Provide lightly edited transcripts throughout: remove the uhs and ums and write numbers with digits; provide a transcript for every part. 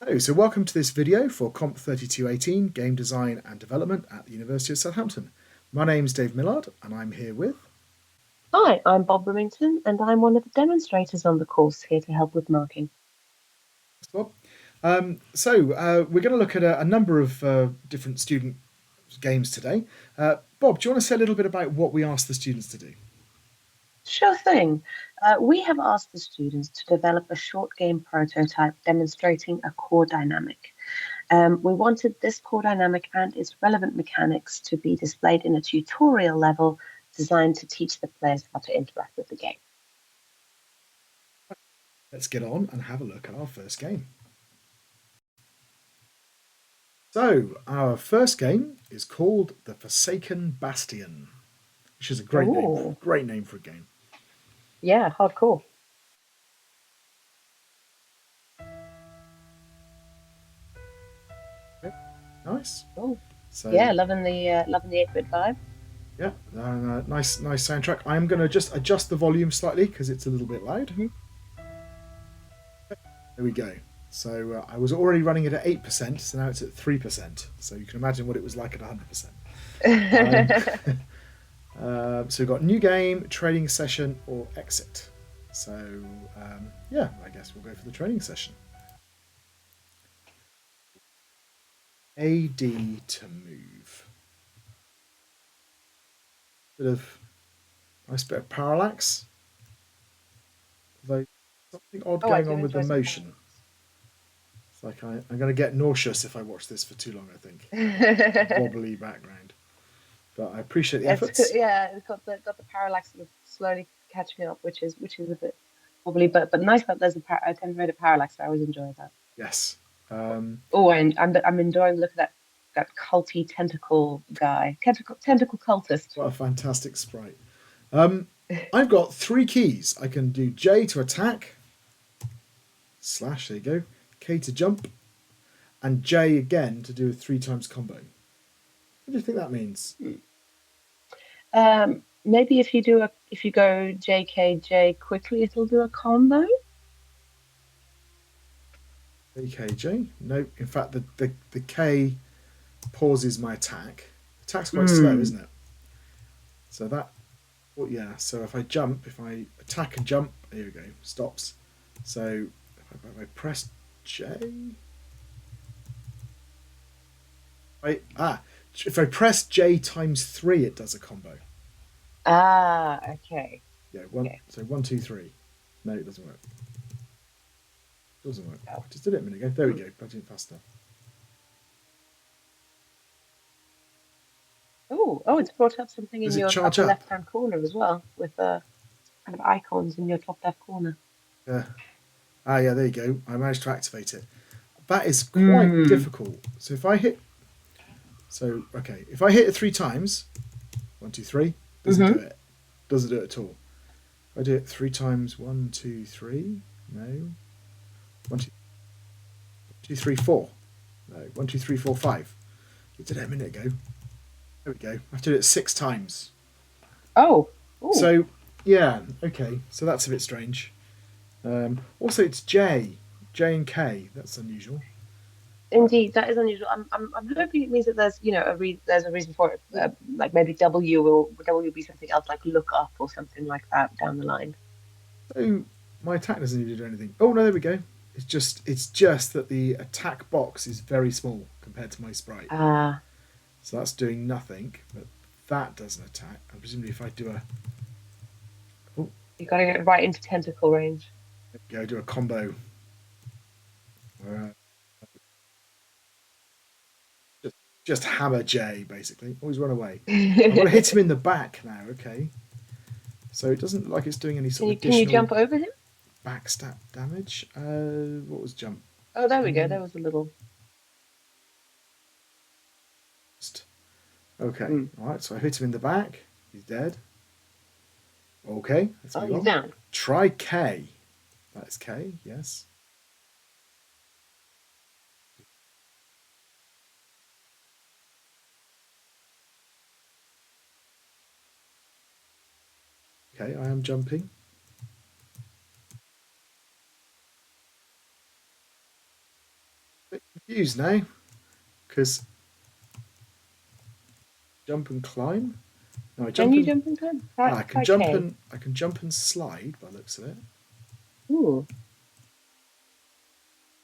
Hello, so welcome to this video for COMP3218 Game Design and Development at the University of Southampton. My name's Dave Millard and I'm here with... Hi, I'm Bob Remington and I'm one of the demonstrators on the course here to help with marking. Bob. We're going to look at a number of different student games today. Bob, do you want to say a little bit about what we asked the students to do? Sure thing. We have asked the students to develop a short game prototype demonstrating a core dynamic. We wanted this core dynamic and its relevant mechanics to be displayed in a tutorial level designed to teach the players how to interact with the game. Let's get on and have a look at our first game. So, our first game is called the Forsaken Bastian, which is a great name. Great name for a game. Yeah, hardcore. Okay, nice. Oh, so yeah, loving the 8-bit vibe. Yeah, nice soundtrack. I'm going to just adjust the volume slightly because it's a little bit loud. Mm-hmm. There we go. So I was already running it at 8%, so now it's at 3%. So you can imagine what it was like at 100%. So we've got new game, training session, or exit. So yeah, I guess we'll go for the training session. AD to move. Nice bit of parallax. Although something odd going on with the motion. It's like I'm going to get nauseous if I watch this for too long, I think. Wobbly background. But I appreciate the efforts. Yeah, it's got the parallax sort of slowly catching up, which is a bit wobbly, but nice that there's a temporary parallax. I always enjoy that. Yes. I'm enjoying looking at that culty tentacle guy, tentacle cultist. What a fantastic sprite. I've got 3 keys. I can do J to attack, slash, there you go, K to jump, and J again to do a 3 times combo. What do you think that means? Maybe if you go JKJ quickly, it'll do a combo. JKJ? No, in fact the K pauses my attack. Attack's quite slow, isn't it? So that, well, yeah, so if I attack and jump, there we go, stops. So if I press J, if I press J times 3, it does a combo. Okay. Yeah, so 1, 2, 3. No, it doesn't work. It doesn't work. I just did it a minute ago. There we go, but it fast enough. Oh, it's brought up something in your upper left-hand corner as well, with kind of icons in your top left corner. Yeah. Yeah, there you go. I managed to activate it. That is quite difficult. So if I hit... So, okay, if I hit it 3 times, 1, 2, 3, doesn't do it. Doesn't do it at all. If I do it 3 times, 1, 2, 3, no. 1, 2, 3, 4. No, 1, 2, 3, 4, 5. You did it a minute ago. There we go. I have to do it 6 times. Oh. Ooh. So, yeah, okay. So that's a bit strange. Also, it's J and K. That's unusual. Indeed, that is unusual. I'm hoping it means that there's there's a reason for it. Like maybe W will be something else, like look up or something like that down the line. So my attack doesn't need to do anything. Oh no, there we go. It's just that the attack box is very small compared to my sprite. So that's doing nothing, but that doesn't attack. And presumably if I do a... Oh. You got to get right into tentacle range. There we go, do a combo. Just hammer J, basically. Always run away. I'm going to hit him in the back now, okay. So it doesn't look like it's doing any sort of additional... Can you jump over him? Backstab damage? What was jump? Oh, there we go. There was a little... Okay, alright, so I hit him in the back. He's dead. Okay, let's move on. He's down. Try K. That is K, yes. Okay, I am jumping. bit confused now because jump and climb. No, I Can jump you and jump and climb? Try, I can try jump K. and I can jump and slide by the looks of it. Ooh.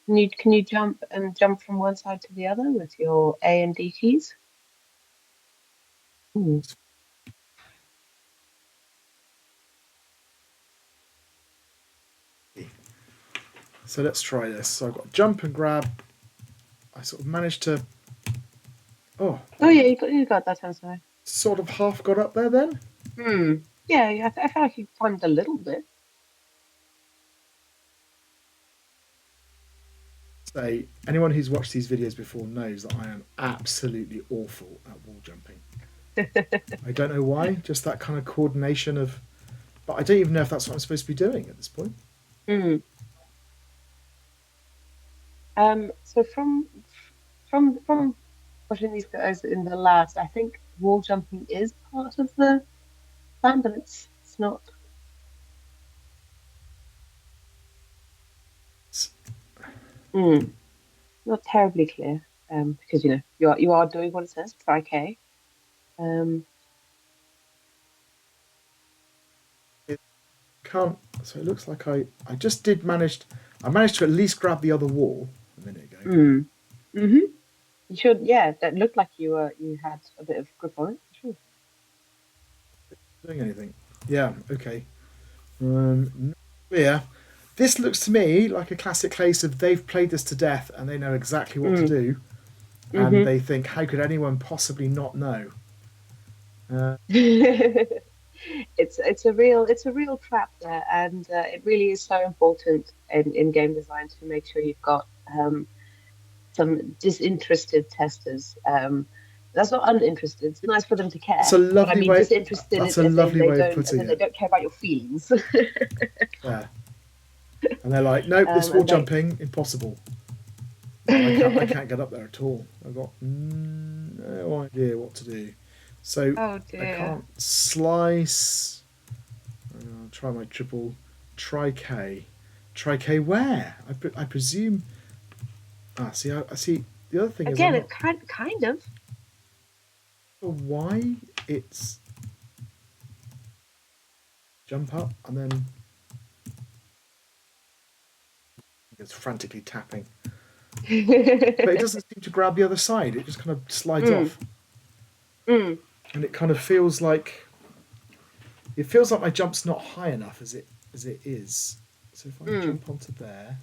Can you jump from one side to the other with your A and D keys? Ooh. So let's try this. So I've got jump and grab. I sort of managed to. Oh, Oh yeah, you got that sounds right. sort of half got up there then. Hmm. Yeah, yeah. I feel like you climbed a little bit. Say anyone who's watched these videos before knows that I am absolutely awful at wall jumping. I don't know why. Just that kind of coordination of. But I don't even know if that's what I'm supposed to be doing at this point. Hmm. So from watching these guys in the labs, I think wall jumping is part of the plan, but it's not. It's, Hmm. Not terribly clear. Because you are doing what it says. Try K. Um. it can't. So it looks like I just did manage. I managed to at least grab the other wall a minute ago. Hmm. Mm-hmm. You should. Yeah, that looked like you had a bit of grip on it. Sure. Doing anything? Yeah. Okay. Yeah. This looks to me like a classic case of they've played this to death and they know exactly what to Mm. do, and Mm-hmm. they think, how could anyone possibly not know? Uh, It's a real trap there, and it really is so important in game design to make sure you've got some disinterested testers. That's not uninterested. It's nice for them to it's care, a but I lovely mean way. disinterested That's a as in lovely they way of don't as putting in they it. don't care about your feelings. Yeah. And they're like, nope, this wall And they jumping impossible. And I can't get up there at all. I've got no idea what to do. So oh I dear. can't slice. I'll try my triple. Try K. Try K where? I presume. See. I see. The other thing is I'm Again, not it kind of. sure why it's jump up and then it's frantically tapping. But it doesn't seem to grab the other side. It just kind of slides Mm, off, mm, and it kind of feels like my jump's not high enough as it is. So if I mm, jump onto there,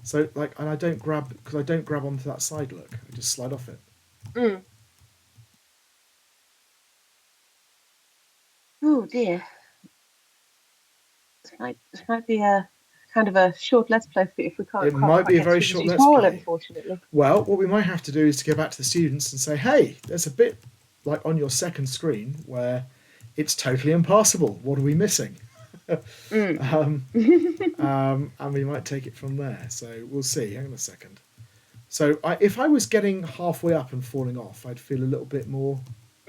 so like, and I don't grab because I don't grab onto that side. Look, I just slide off it. mm. Oh dear. This might be a kind of a short let's play if we can't It quite, might quite be a get very through the short let's tutorial, play. unfortunately. Well, what we might have to do is to go back to the students and say, hey, there's a bit like on your second screen where it's totally impassable. What are we missing? Mm. um, and we might take it from there. So we'll see. Hang on a second. So if I was getting halfway up and falling off, I'd feel a little bit more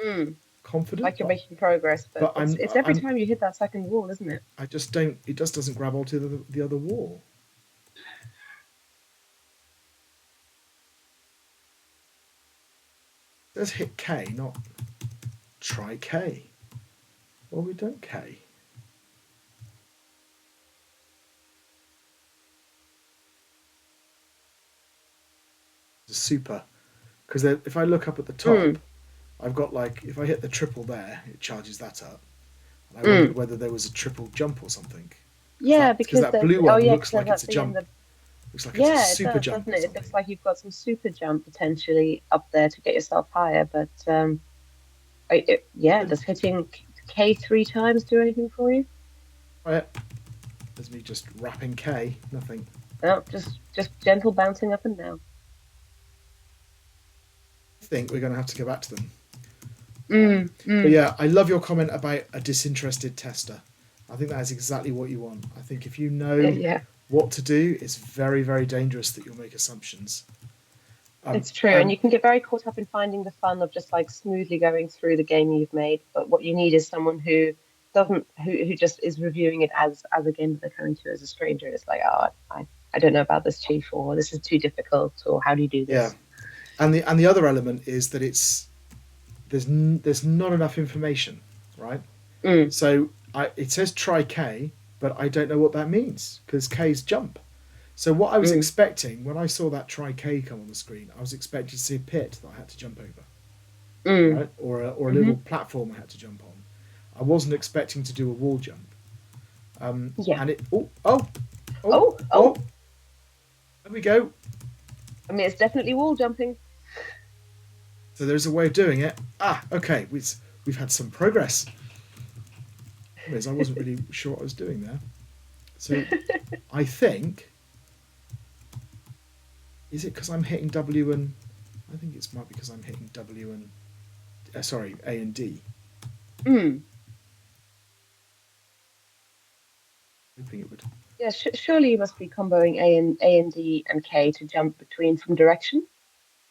Mm. confident. Like you're making progress, but But it's I'm it's every I'm time you hit that second wall, isn't it? I just don't. It just doesn't grab onto the other wall. It does hit K, not try K. Well, we don't K. It's super. Because if I look up at the top, Mm. I've got like if I hit the triple there, it charges that up. And I wondered Mm. whether there was a triple jump or something. Because Yeah, that because because that there's blue oh one yeah, because looks there's like it's that a thing in jump. the Looks like it's a yeah, it super does, jump doesn't or it? It looks something. like you've got some super jump potentially up there to get yourself higher, but yeah, does hitting K three times do anything for you? Right. There's me just rapping K. Nothing. No, just gentle bouncing up and down. I think we're going to have to go back to them. Mm, But mm. yeah, I love your comment about a disinterested tester. I think that is exactly what you want. I think if you know Yeah, what to do, it's very, very dangerous that you'll make assumptions. it's true. And And you can get very caught up in finding the fun of just like smoothly going through the game you've made. But what you need is someone who doesn't, who just is reviewing it as a game that they're coming to as a stranger. It's like, oh, it's fine. I don't know about this, chief, or this is too difficult, or how do you do Yeah, this? and the other element is that there's not enough information, right? Mm, So it says try K, but I don't know what that means because K is jump. So what I was mm, expecting when I saw that try K come on the screen, I was expecting to see a pit that I had to jump over, mm, right, or a little hmm. platform I had to jump on. I wasn't expecting to do a wall jump. Yeah. And it oh oh Oh, oh oh. there we go. I mean, it's definitely wall jumping. So there's a way of doing it. Okay, we've had some progress. Whereas I wasn't really sure what I was doing there. So I think, is it because I'm hitting W and I think it might be because I'm hitting W and sorry, A and D. Mm. Hoping it would. Yeah, surely you must be comboing A and D and K to jump between from direction.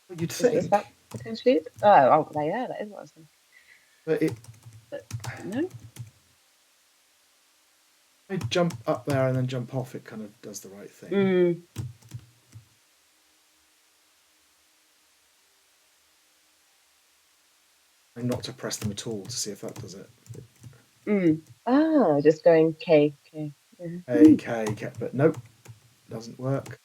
Well, you'd Is that think, potentially it? Oh, yeah, that is what I was thinking. but But no. I jump up there and then jump off, it kind of does the right thing. Mm, And not to press them at all to see if that does it. mm. Just going K, K. A K K, but nope, doesn't work.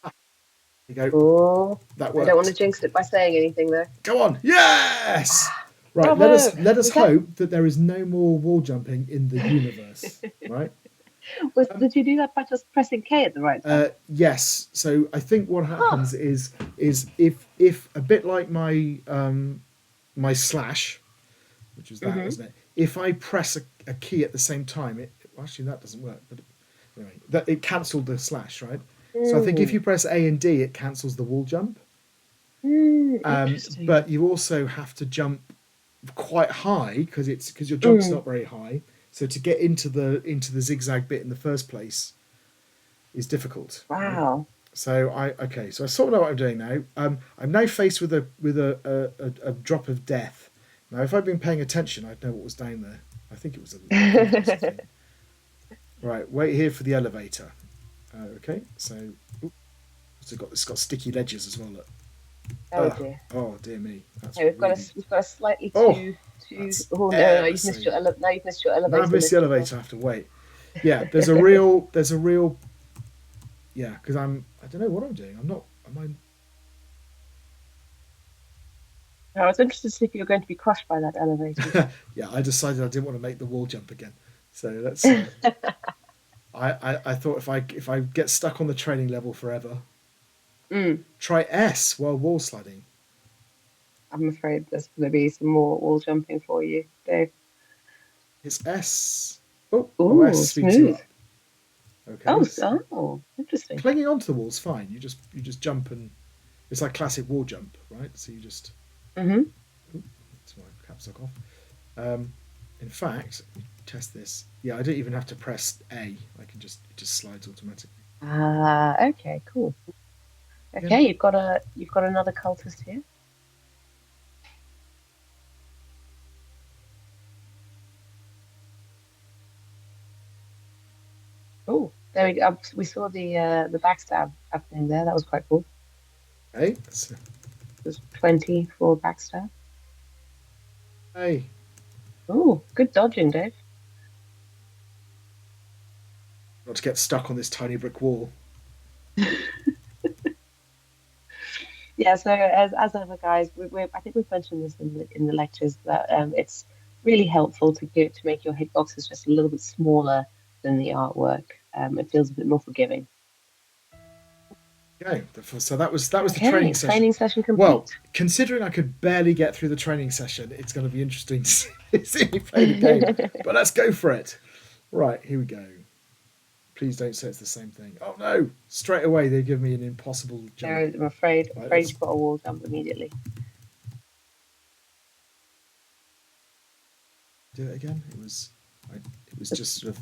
There you go. Oh, That I don't want to worked. jinx it by saying anything though. Go on. Yes. Ah, Right. bravo! Let us Was that hope that there is no more wall jumping in the universe. Right. was Um, did you do that by just pressing K at the right time? yes. So I think what Huh. happens is if a bit like my slash, which was that, Mm-hmm. wasn't it? If I press a key at the same time, well, actually that doesn't work. But anyway, that it cancelled the slash, right? So I think if Mm. you press A and D, it cancels the wall jump. Interesting. But you also have to jump quite high because your jump's Mm. not very high. So to get into the zigzag bit in the first place is difficult, right? Wow. So so I sort of know what I'm doing now. I'm now faced with a drop of death. Now, if I'd been paying attention, I'd know what was down there. I think it was a thing. Right, wait here for the elevator. Okay, so it's got sticky ledges as well. Look. Oh dear. Oh dear me, that's Okay, really. we've got a slightly Oh, too. that's Oh no, ever you've so. missed your now you've missed your Now I've elevator missed the lift as well. elevator. I have to wait. Yeah, there's a real. Yeah, because I don't know what I'm doing. I'm not. Am I was interested to see if you're going to be crushed by that elevator. I? Yeah, I decided I didn't want to make the wall jump again. So let's. I thought if I get stuck on the training level forever, Mm, try S while wall sliding. I'm afraid there's going to be some more wall jumping for you, Dave. It's S. Oh, S Ooh, speeds you smooth. up. Okay, so Interesting. clinging onto the wall's fine. You just jump and it's like classic wall jump, right? So you just. Mm-hmm. That's my caps lock off. Um, in fact, let me test this. Yeah, I don't even have to press A. I can just it just slides automatically. Okay, cool. Again. Okay, you've got another cultist here. Oh, there we go. We saw the backstab happening there. That was quite cool. Hey, It was 20 for backstab. hey. Oh, good dodging, Dave. Not to get stuck on this tiny brick wall. Yeah, so as ever, guys, I think we've mentioned this in the lectures that it's really helpful to make your hitboxes just a little bit smaller than the artwork. It feels a bit more forgiving. Okay, so that was the training Okay, session. training session Well, complete. considering I could barely get through the training session, it's going to be interesting to see me play the game. But let's go for it. Right, here we go. Please don't say it's the same thing. Oh no! Straight away they give me an impossible No, jump. I'm afraid Right, afraid let's you've got a wall jump immediately. do it again. It was just sort of.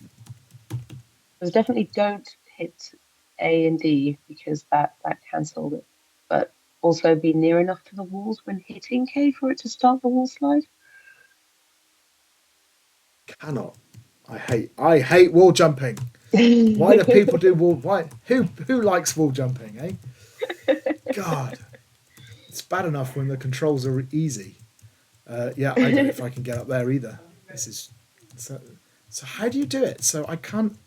There's definitely don't hit A and D because that cancelled it. But also be near enough to the walls when hitting K for it to start the wall slide. Cannot. I hate wall jumping. Why do people do wall? Why? Who likes wall jumping? God, it's bad enough when the controls are easy. Yeah, I don't know if I can get up there either. This is so. So how do you do it? So I can't.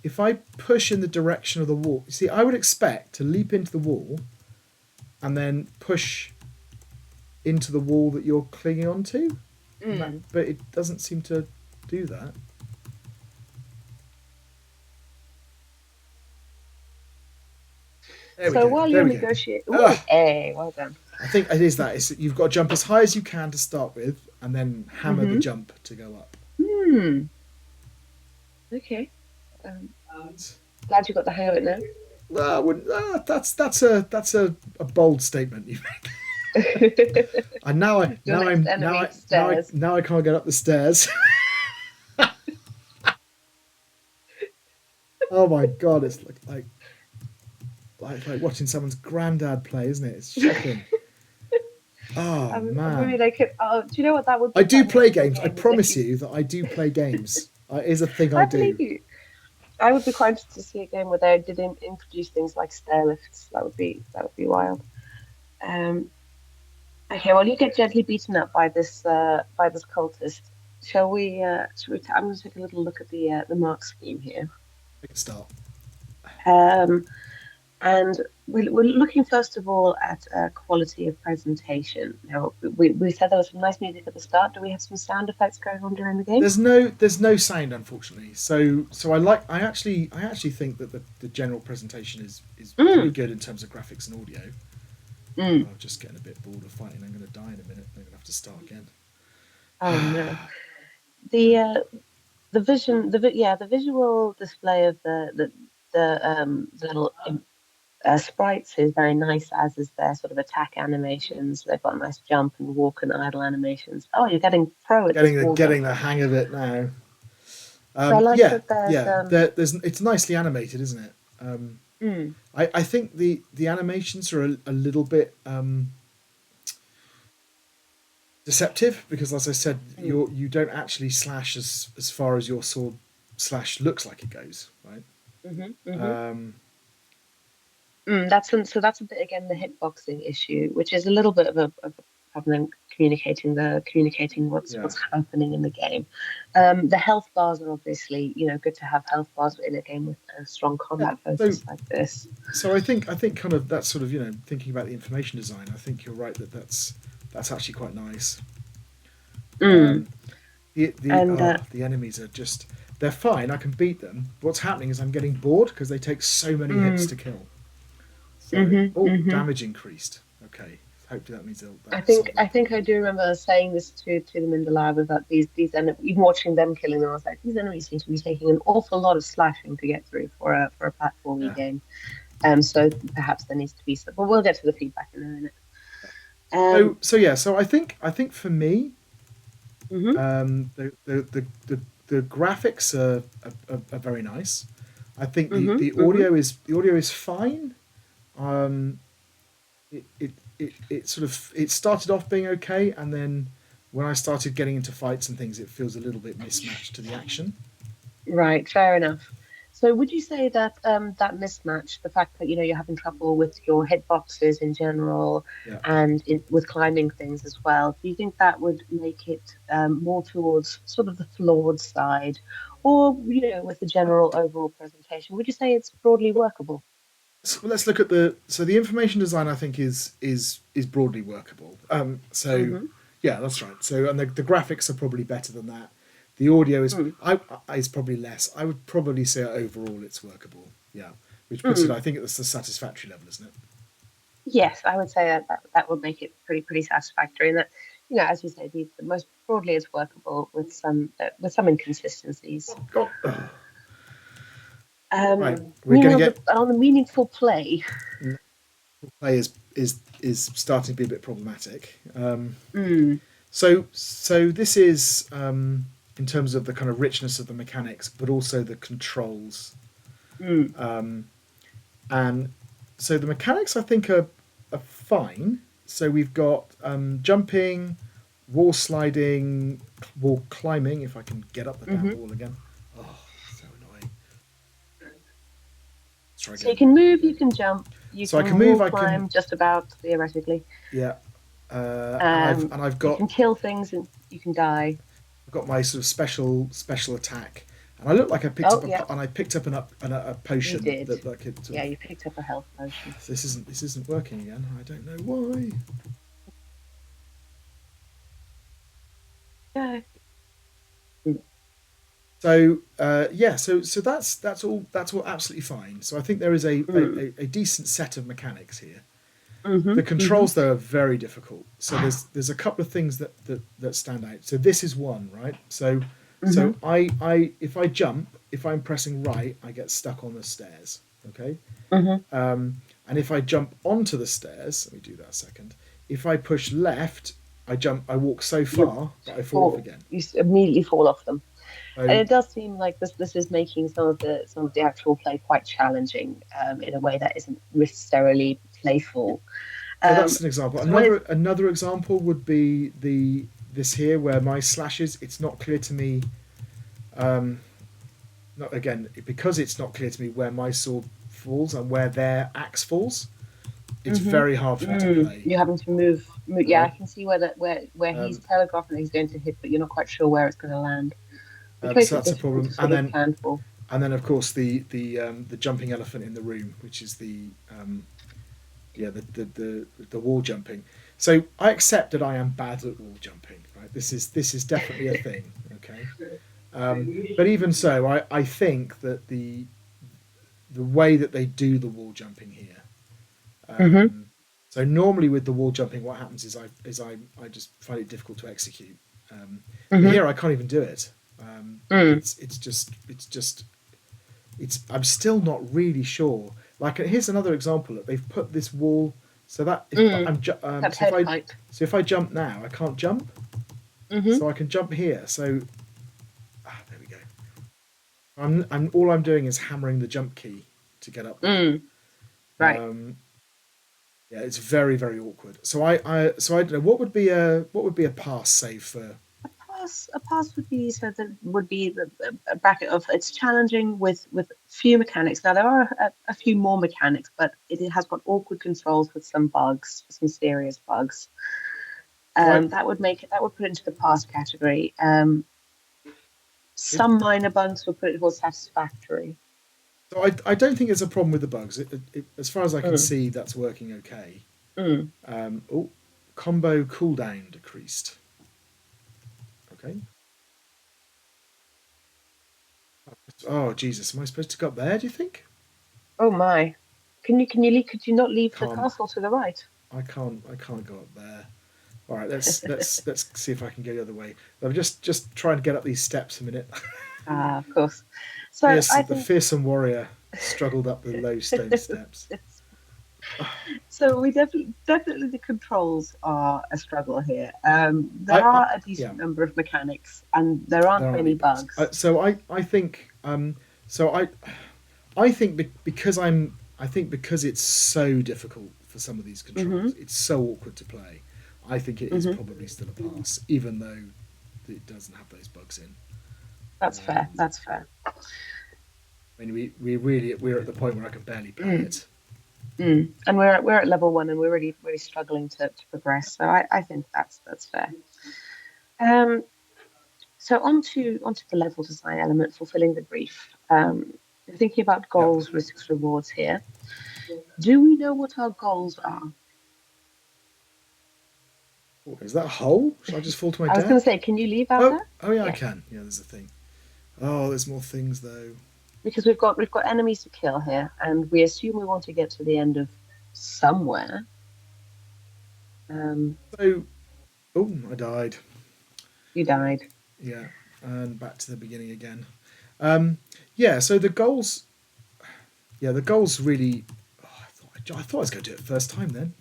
If I push in the direction of the wall, you see, I would expect to leap into the wall and then push into the wall that you're clinging onto, but it doesn't seem to do that. There we So go. while There you're we go. negotiating, ooh, Ah, hey, well done. I think it is that. You've got to jump as high as you can to start with, and then hammer the Mm-hmm. jump to go up. Hmm. Okay. Um, glad you got the hang of it now. That's a bold statement you make. And Your next enemy, stairs. now I can't get up the stairs. Oh my god, it's like watching someone's granddad play, isn't it? It's shocking. Oh I man, mean, I could. Oh, do you know what that would I be do quite play nice in a games. I game? Is if promise you. you that I do play games. It is a thing I I believe do. you. I would be quite interested to see a game where they did introduce things like stair lifts. That would be wild. Um. Okay. Well, you get gently beaten up by this cultist. Shall we? I'm going to take a little look at the mark scheme here. Make a start. Um. And we're looking first of all at quality of presentation. Now, we said there was some nice music at the start. Do we have some sound effects going on during the game? There's no sound, unfortunately. So I actually think that the general presentation is pretty Mm, good in terms of graphics and audio. mm. I'm just getting a bit bored of fighting. I'm going to die in a minute. I'm going to have to start again. Oh no. The the visual display of the little sprites is very nice, as is their sort of attack animations. They've got nice jump and walk and idle animations. Oh, you're getting pro at this getting the wall getting the jumping. hang of it now. So I like Yeah, that there's yeah. There's it's nicely animated, isn't it? mm, I think the animations are a little bit deceptive because, as I said, mm, you don't actually slash as far as your sword slash looks like it goes, right? hmm hmm Um, so that's a bit again the hitboxing issue, which is a little bit of a problem communicating yeah. what's happening in the game. The health bars are obviously good to have health bars in a game with a strong Yeah. combat So focus like this. so I think kind of that sort of thinking about the information design. I think you're right that that's actually quite nice. Mm. Um, And the enemies are just they're fine. I can beat them. What's happening is I'm getting bored because they take so many hits mm, to kill. So hmm hmm damage increased. Okay, hopefully that means that I will solve think I that think problem. I do remember saying this to them in the lab, is that these even watching them killing them, I was like, these enemies seem to be taking an awful lot of slashing to get through for a platformy Yeah. game. So perhaps there needs to be some, but we'll get to the feedback in a minute. So I think for me, Hmm the graphics are very nice. I think the, hmm the hmm audio is the audio is fine. Um, it sort of it started off being okay, and then when I started getting into fights and things, it feels a little bit mismatched to the action. Right, fair enough. So would you say that that mismatch, the fact that you're having trouble with your hitboxes in general Yeah. and with climbing things as well, do you think that would make it more towards sort of the flawed side, or with the general overall presentation? Would you say it's broadly workable? So let's look at the information design. I think is broadly workable. So Mm-hmm. yeah, that's right. So and the graphics are probably better than that. The audio is probably less. I would probably say overall it's workable. Yeah, which puts it Mm. I think it's the satisfactory level, isn't it? Yes, I would say that would make it pretty satisfactory, and that as you say, the most broadly it's workable with some inconsistencies. Oh, right, we're going to Meaning get on the meaningful play. play is starting to be a bit problematic. Mm, So this is in terms of the kind of richness of the mechanics, but also the controls. mm, And so the mechanics I think are fine. So we've got jumping, wall sliding, wall climbing. If I can get up the damn hmm wall again. Oh, so annoying. Let's try So you again. can move, you can jump, you So I can can move. wall I climb, can. just about theoretically. Yeah. And I've You got can kill things and you can die. my sort of special attack, and I look like I picked Oh up yeah, and I picked up a you potion did. that could sort Yeah, of. you picked up a health potion. This isn't working again. I don't know why. Yeah. Mm, So yeah, so that's all absolutely fine. So I think there is mm, a decent set of mechanics here. mm-hmm, The mm-hmm. controls though are very difficult. So there's a couple of things that stand out. So this is one, right? So Mm-hmm. I if I jump, if I'm pressing right, I get stuck on the stairs. Okay. Mm-hmm. And if I jump onto the stairs, let me do that a second. If I push left, I walk so You far that I fall off fall. again. Immediately fall off them. And So it does seem like this is making some of the actual play quite challenging in a way that isn't necessarily playful. so that's an example. So when it's Another example would be the this here where my slashes. It's not clear to me. Um, Not again because it's not clear to me where my sword falls and where their axe falls. It's hmm very hard for me to play. you're having to move. Yeah, I Right. can see where he's Um, telegraphing that he's going to hit, but you're not quite sure where it's going to land, which makes so it that's a difficult problem. to sort of plan for. And then of course the jumping elephant in the room, which is the wall jumping. So I accept that I am bad at wall jumping. Right. This is definitely a thing. Okay. But even so, I think that the way that they do the wall jumping here. hmm Um, so normally with the wall jumping, what happens is I just find it difficult to execute. But hmm here I can't even do it. Mm. It's I'm still not really sure. Like here's another example that they've put this wall so that if Mm. I'm That head height. so if I jump now I can't jump, hmm so I can jump here. So there we go. I'm all I'm doing is hammering the jump key to get up there. Mm. Right. Um, yeah, it's very awkward. So I don't know what would be a pass save for. A pass would be so that would be a bracket of it's challenging with few mechanics. Now there are a few more mechanics, but it has got awkward controls with some bugs, some serious bugs. So I That would put it into the pass category. it, Some minor bugs would put it towards satisfactory. so I don't think it's a problem with the bugs. As far as I can Mm, see, that's working okay. mm. Oh, combo cooldown decreased. Okay. Oh Jesus, am I supposed to go up there? Do you think? Oh my! Could you not leave the Can't. castle to the right? I can't go up there. All right, let's see if I can go the other way. I'm just trying to get up these steps a minute. Ah, of course. So I The think fearsome warrior struggled up the low stone steps. it's So we definitely the controls are a struggle here. There I are a yeah, decent number of mechanics, and there there aren't aren't many any bugs. bugs. I think so I think because I think because it's so difficult for some of these hmm controls, it's so awkward to play. I think it is hmm probably still a pass, even though it doesn't have those bugs in. That's fair. Um, That's fair. I mean, we're at the point where I can barely play Mm, it. And we're at level one, and we're really struggling to progress. So I think that's fair. Um, so onto the level design element, fulfilling the brief. Thinking about Yep. goals, risks, rewards here. Do we know what our goals are? Oh, is that a hole? Should I just fall to my I was going to death? say, can you leave out there? Oh yeah, I Yeah. can. Yeah, there's a thing. Oh, there's more things though. Because we've got enemies to kill here, and we assume we want to get to the end of somewhere. Um, So, oh, I died. you died. Yeah, and back to the beginning again. Um, yeah, so the goals. Yeah, the goals really. Oh, I thought I was going to do it first time then.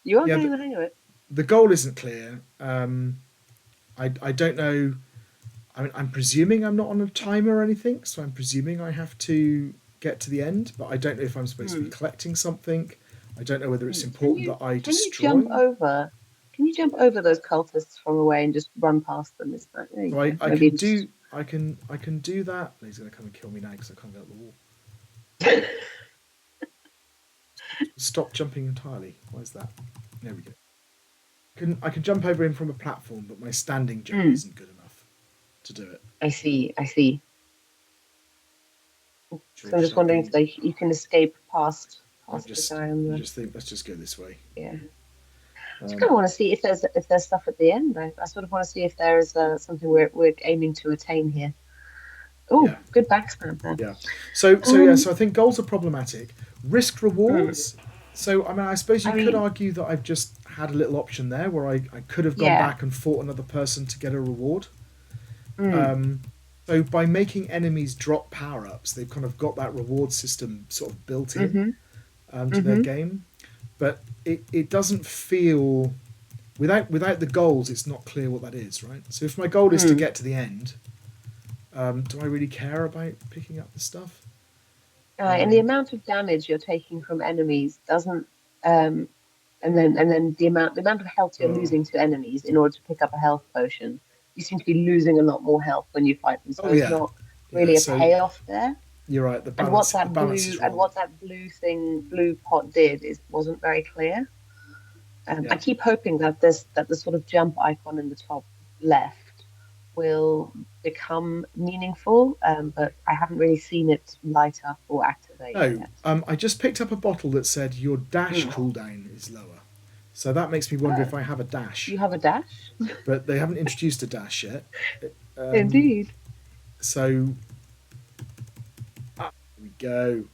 You are Yeah, getting the hang of it. the goal isn't clear. I don't know. I mean, I'm presuming I'm not on a timer or anything, so I'm presuming I have to get to the end, but I don't know if I'm supposed to be Hmm. collecting something. I don't know whether it's Can important you that I can you jump destroy. over? Can you jump over those cultists from away and just run past them? Is that there you So go? Maybe just I can do that. He's going to come and kill me now because I can't get up the wall. Stop jumping entirely. Why is that? There we go. I can jump over him from a platform, but my standing jump isn't good enough to do it. I see. So I'm just wondering if you can escape past the guy on the. You just think, let's just go this way. Yeah. I just kind of want to see if there's stuff at the end. I sort of want to see if there is something we're aiming to attain here. Oh, yeah. Good backspam there. Yeah. So I think goals are problematic. Risk rewards. So I suppose you could argue that I've just had a little option there where I could have gone back and fought another person to get a reward. So by making enemies drop power-ups, they've kind of got that reward system sort of built in to their game. But it doesn't feel... Without the goals, it's not clear what that is, right? So if my goal is to get to the end, do I really care about picking up the stuff? And the amount of damage you're taking from enemies doesn't... and then the amount of health you're losing to enemies in order to pick up a health potion, you seem to be losing a lot more health when you fight them. So it's not really a payoff there. You're right. The balance, what that blue pot did wasn't very clear. I keep hoping that the sort of jump icon in the top left will become meaningful, but I haven't really seen it light up or activate yet. I just picked up a bottle that said your dash cooldown is lower. So that makes me wonder if I have a dash. You have a dash? But they haven't introduced a dash yet. Indeed. So, here we go.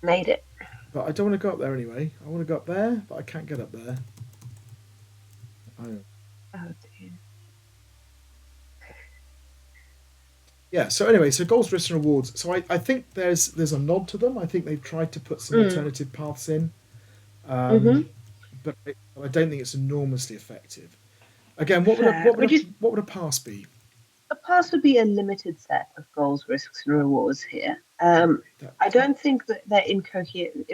Made it. But I don't want to go up there anyway. I want to go up there, but I can't get up there. Oh dear. Yeah, so anyway, so goals, risks, and rewards. So I think there's a nod to them. I think they've tried to put some alternative paths in. But I don't think it's enormously effective. Again, what would a pass be? A pass would be a limited set of goals, risks, and rewards here. I don't think that they're incoherent.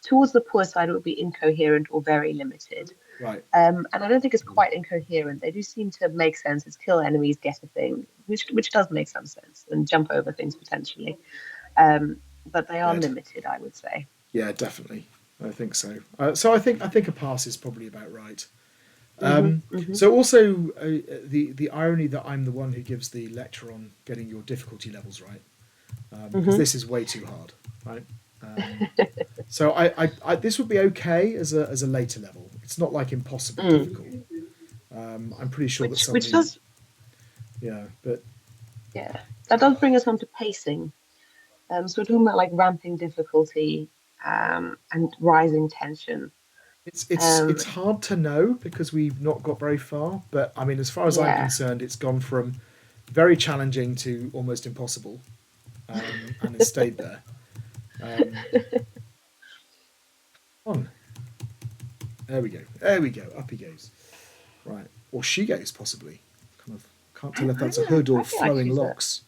Towards the poor side, it would be incoherent or very limited. Right. And I don't think it's quite incoherent. They do seem to make sense. It's kill enemies, get a thing, which does make some sense, and jump over things potentially. But they are limited, I would say. Yeah, definitely. I think so. So I think a pass is probably about right. So also the irony that I'm the one who gives the lecture on getting your difficulty levels right, because this is way too hard, right? So I this would be okay as a later level. It's not like impossible difficult. I'm pretty sure that something. Which does. Yeah, but. Yeah, that does bring us on to pacing. So we're talking about like ramping difficulty and rising tension. It's hard to know because we've not got very far. But I mean, as far as I'm concerned, it's gone from very challenging to almost impossible, and it's stayed there. On. There we go. Up he goes. Right, or she goes possibly. Kind of can't tell if that's a hood or flowing locks.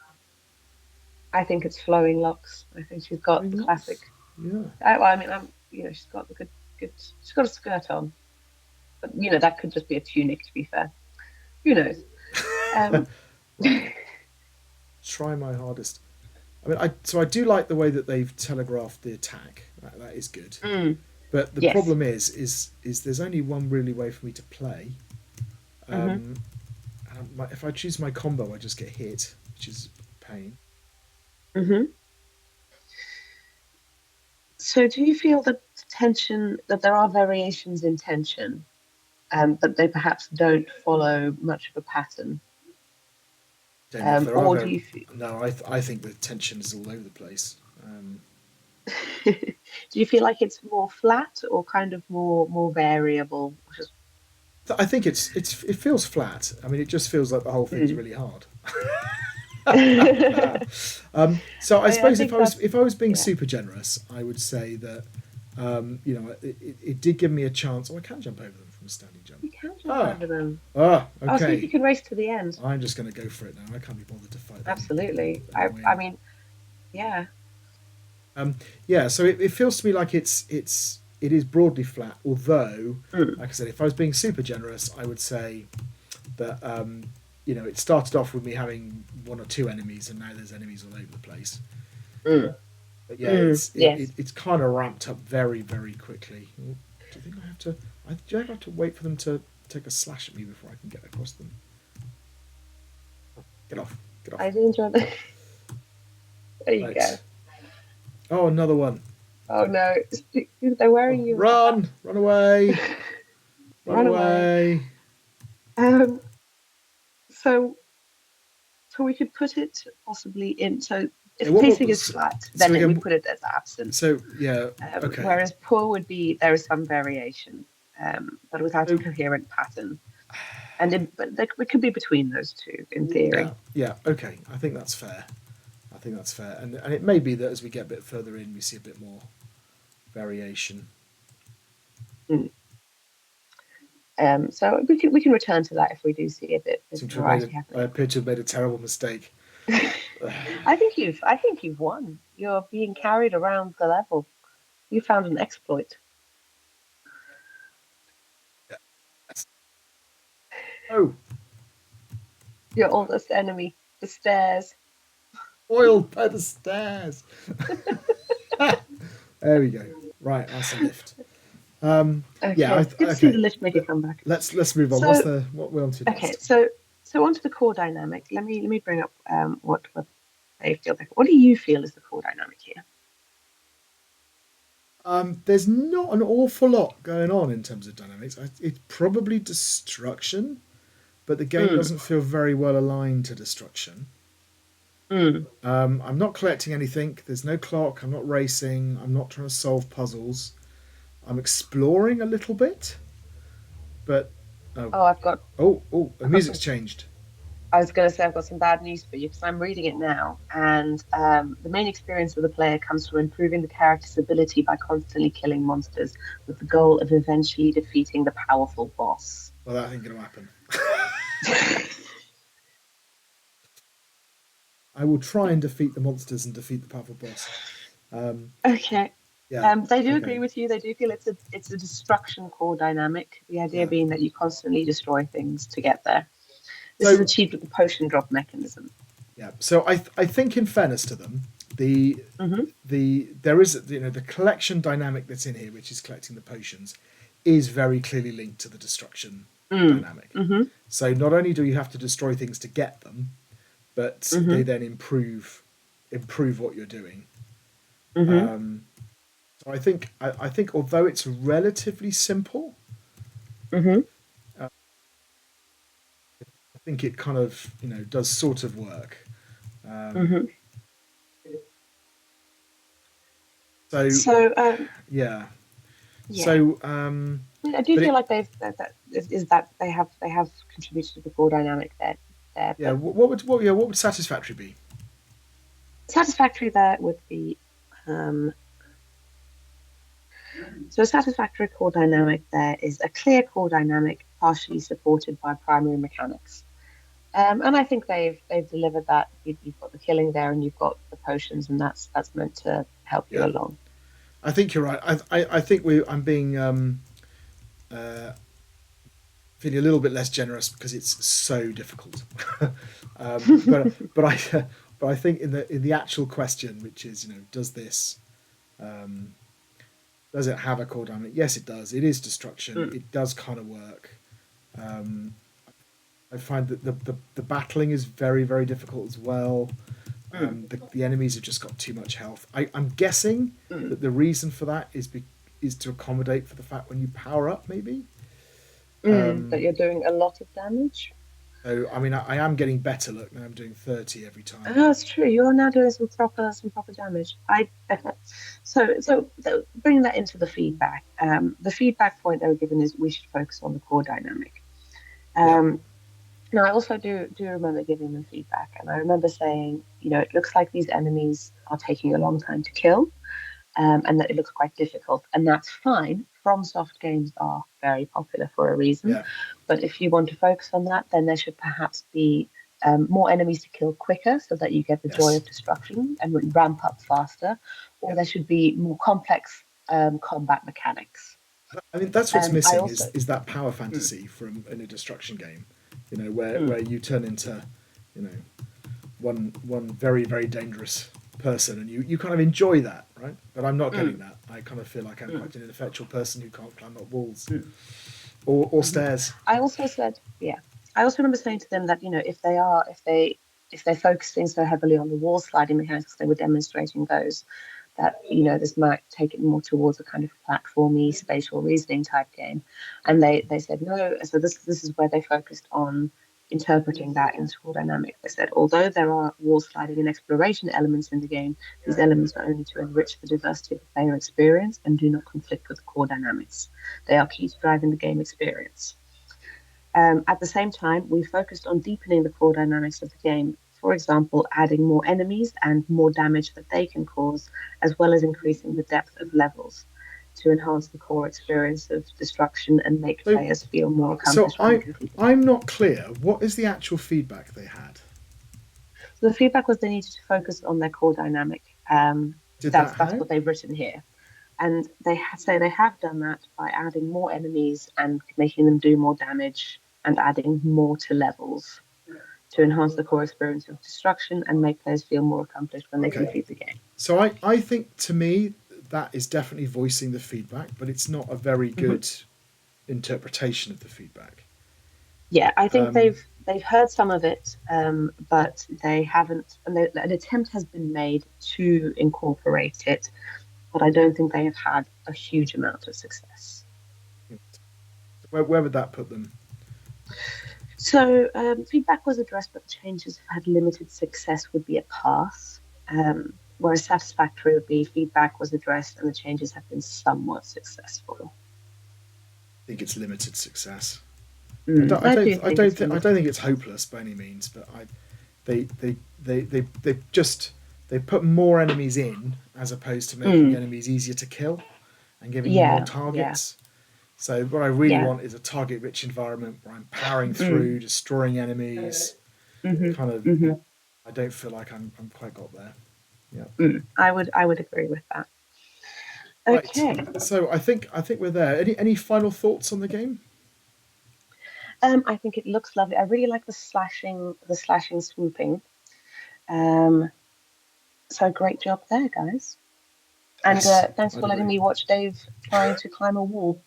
I think it's flowing locks. I think she's got the classic. Yeah. I mean, she's got the good. She's got a skirt on, but that could just be a tunic. To be fair, who knows? Try my hardest. I mean, I do like the way that they've telegraphed the attack. That is good. But the problem is there's only one really way for me to play. And if I choose my combo, I just get hit, which is a pain. So do you feel that there are variations in tension, but they perhaps don't follow much of a pattern? Or do you feel... No, I think the tension is all over the place. Do you feel like it's more flat or kind of more variable? I think it feels flat. I mean, it just feels like the whole thing is really hard. So I suppose if I was being super generous, I would say that it did give me a chance. Oh, I can jump over them from a standing jump. You can jump over them. Okay. Oh, so you can race to the end. I'm just going to go for it now. I can't be bothered to fight them. Absolutely. I mean, yeah. So it feels to me like it is broadly flat. Although, like I said, if I was being super generous, I would say that it started off with me having one or two enemies, and now there's enemies all over the place. Mm. But yeah, Yes. it's kind of ramped up very, very quickly. Do you think I have to? Do I have to wait for them to take a slash at me before I can get across them? Get off! Get off! I do enjoy that. There you go. Right. Oh, another one. Oh no, they're Oh, wearing you as a run! Run away! hat. Run Run away. away! Um, so so we could put it possibly in. So Yeah, if facing is flat, so then we again, put it as absent. so yeah, okay. Whereas poor would be there is some variation, but without a So coherent pattern. But it could be between those two in yeah, theory. yeah, okay. I think that's fair. I think that's fair, and it may be that as we get a bit further in, we see a bit more variation. Mm. So we can return to that if we do see a bit of variety I happening. appear to have made a terrible mistake. I think you've won. You're being carried around the level. You found an exploit. Oh, Your oldest enemy, the stairs. oiled by the stairs. There we go. Right, that's a lift. Yeah, Okay, good to see the lift make a comeback. Let's move on. So What we're on to next? okay, so onto the core dynamic. Let me bring up what they feel like. What do you feel is the core dynamic here? There's not an awful lot going on in terms of dynamics. It's probably destruction, but the game Mm, doesn't feel very well aligned to destruction. mm. I'm not collecting anything. There's no clock. I'm not racing. I'm not trying to solve puzzles. I'm exploring a little bit, but oh, Oh, the I've got music's some. changed. I was going to say I've got some bad news for you because I'm reading it now, and the main experience of the player comes from improving the character's ability by constantly killing monsters with the goal of eventually defeating the powerful boss. Well, that ain't gonna happen. I will try and defeat the monsters and defeat the powerful boss. Okay. Yeah. They do Okay. agree with you. They do feel it's a destruction core dynamic. The idea Yeah. being that you constantly destroy things to get there. This is So achieved with the potion drop mechanism. yeah. So I think in fairness to them, Hmm. there is the collection dynamic that's in here, which is collecting the potions, is very clearly linked to the destruction Mm. dynamic. Hmm. So not only do you have to destroy things to get them, but they Hmm. then improve what you're doing. Hmm. Um, so I think although it's relatively simple, Hmm. uh, I think it kind of does sort of work. Um, Hmm. so So yeah. yeah, So I do but feel it like that is that they have contributed to the core dynamic there, yeah. but What would satisfactory be? satisfactory there would be um, so a satisfactory core dynamic there is a clear core dynamic partially supported by primary mechanics. And I think they've delivered that. You've got the killing there, and you've got the potions, and that's meant to help you Yeah, along. I think you're right. I think I'm being uh, feeling a little bit less generous because it's so difficult. But I but I think in the actual question, which is um, does it have a core dynamic? Yes, it does. It is destruction. Mm, It does kind of work. Um, I find that the battling is very, very difficult as well. mm, The enemies have just got too much health. I'm guessing mm, that the reason for that is to accommodate for the fact when you power up, maybe. that Um, you're doing a lot of damage. so I mean, I am getting better. Look, now I'm doing 30 every Oh, time. that's true. You're now doing some proper damage. I bringing that into the feedback. The feedback point they were given is we should focus on the core dynamic. Yeah. Um, Now, I also do remember giving them feedback, and I remember saying, it looks like these enemies are taking a long time to kill, and that it looks quite difficult, and that's fine. FromSoft games are very popular for a reason, Yeah. but if you want to focus on that, then there should perhaps be more enemies to kill quicker, so that you get the joy Yes. of destruction and ramp up faster, or Yeah. there should be more complex combat mechanics. I mean, that's what's I missing also. is that power Mm, fantasy from in a destruction game. where you turn into, you know, one very very dangerous person, and you kind of enjoy that, right? But I'm not getting that. I kind of feel like I'm quite an ineffectual person who can't climb up walls or stairs. I also said, yeah, I also remember saying to them that, if they're focusing so heavily on the wall sliding mechanics, they were demonstrating those, that, this might take it more towards a kind of platformy spatial reasoning type game. And they said no. So this is where they focused on interpreting that in school dynamic. They said, although there are wall sliding and exploration elements in the game, these elements are only to enrich the diversity of the player experience and do not conflict with the core dynamics. They are key to driving the game experience. At the same time, we focused on deepening the core dynamics of the game. For example, adding more enemies and more damage that they can cause, as well as increasing the depth of levels to enhance the core experience of destruction and make So, players feel more so accomplished when they complete the game. I'm not clear. What is the actual feedback they had? So the feedback was they needed to focus on their core dynamic. Did that That's how? what they've written here. And say they have done that by adding more enemies and making them do more damage and adding more to levels to enhance the core experience of destruction and make players feel more accomplished when they Okay. complete the game. So I think to me that is definitely voicing the feedback, but it's not a very good interpretation of the feedback. Yeah, I think Um, they've heard some of it, but they haven't. An attempt has been made to incorporate it, but I don't think they have had a huge amount of success. where would that put them? So feedback was addressed, but the changes have had limited success would be a pass. Whereas satisfactory would be feedback was addressed and the changes have been somewhat successful. I think it's limited success. I do think it's I don't limited. think it's hopeless by any means, but they just they put more enemies in as opposed to making Mm, enemies easier to kill and giving you more yeah, yeah, targets. So what I really yeah. want is a target-rich environment where I'm powering Mm, through, destroying enemies. hmm Kind of, hmm I don't feel like I'm quite got there. Yeah. I would agree with that. Right. Okay. So I think we're there. Any final thoughts on the game? I think it looks lovely. I really like the slashing swooping. Um, so great job there, guys. And Yes, thanks I'd for letting agree. me watch Dave trying to climb a wall.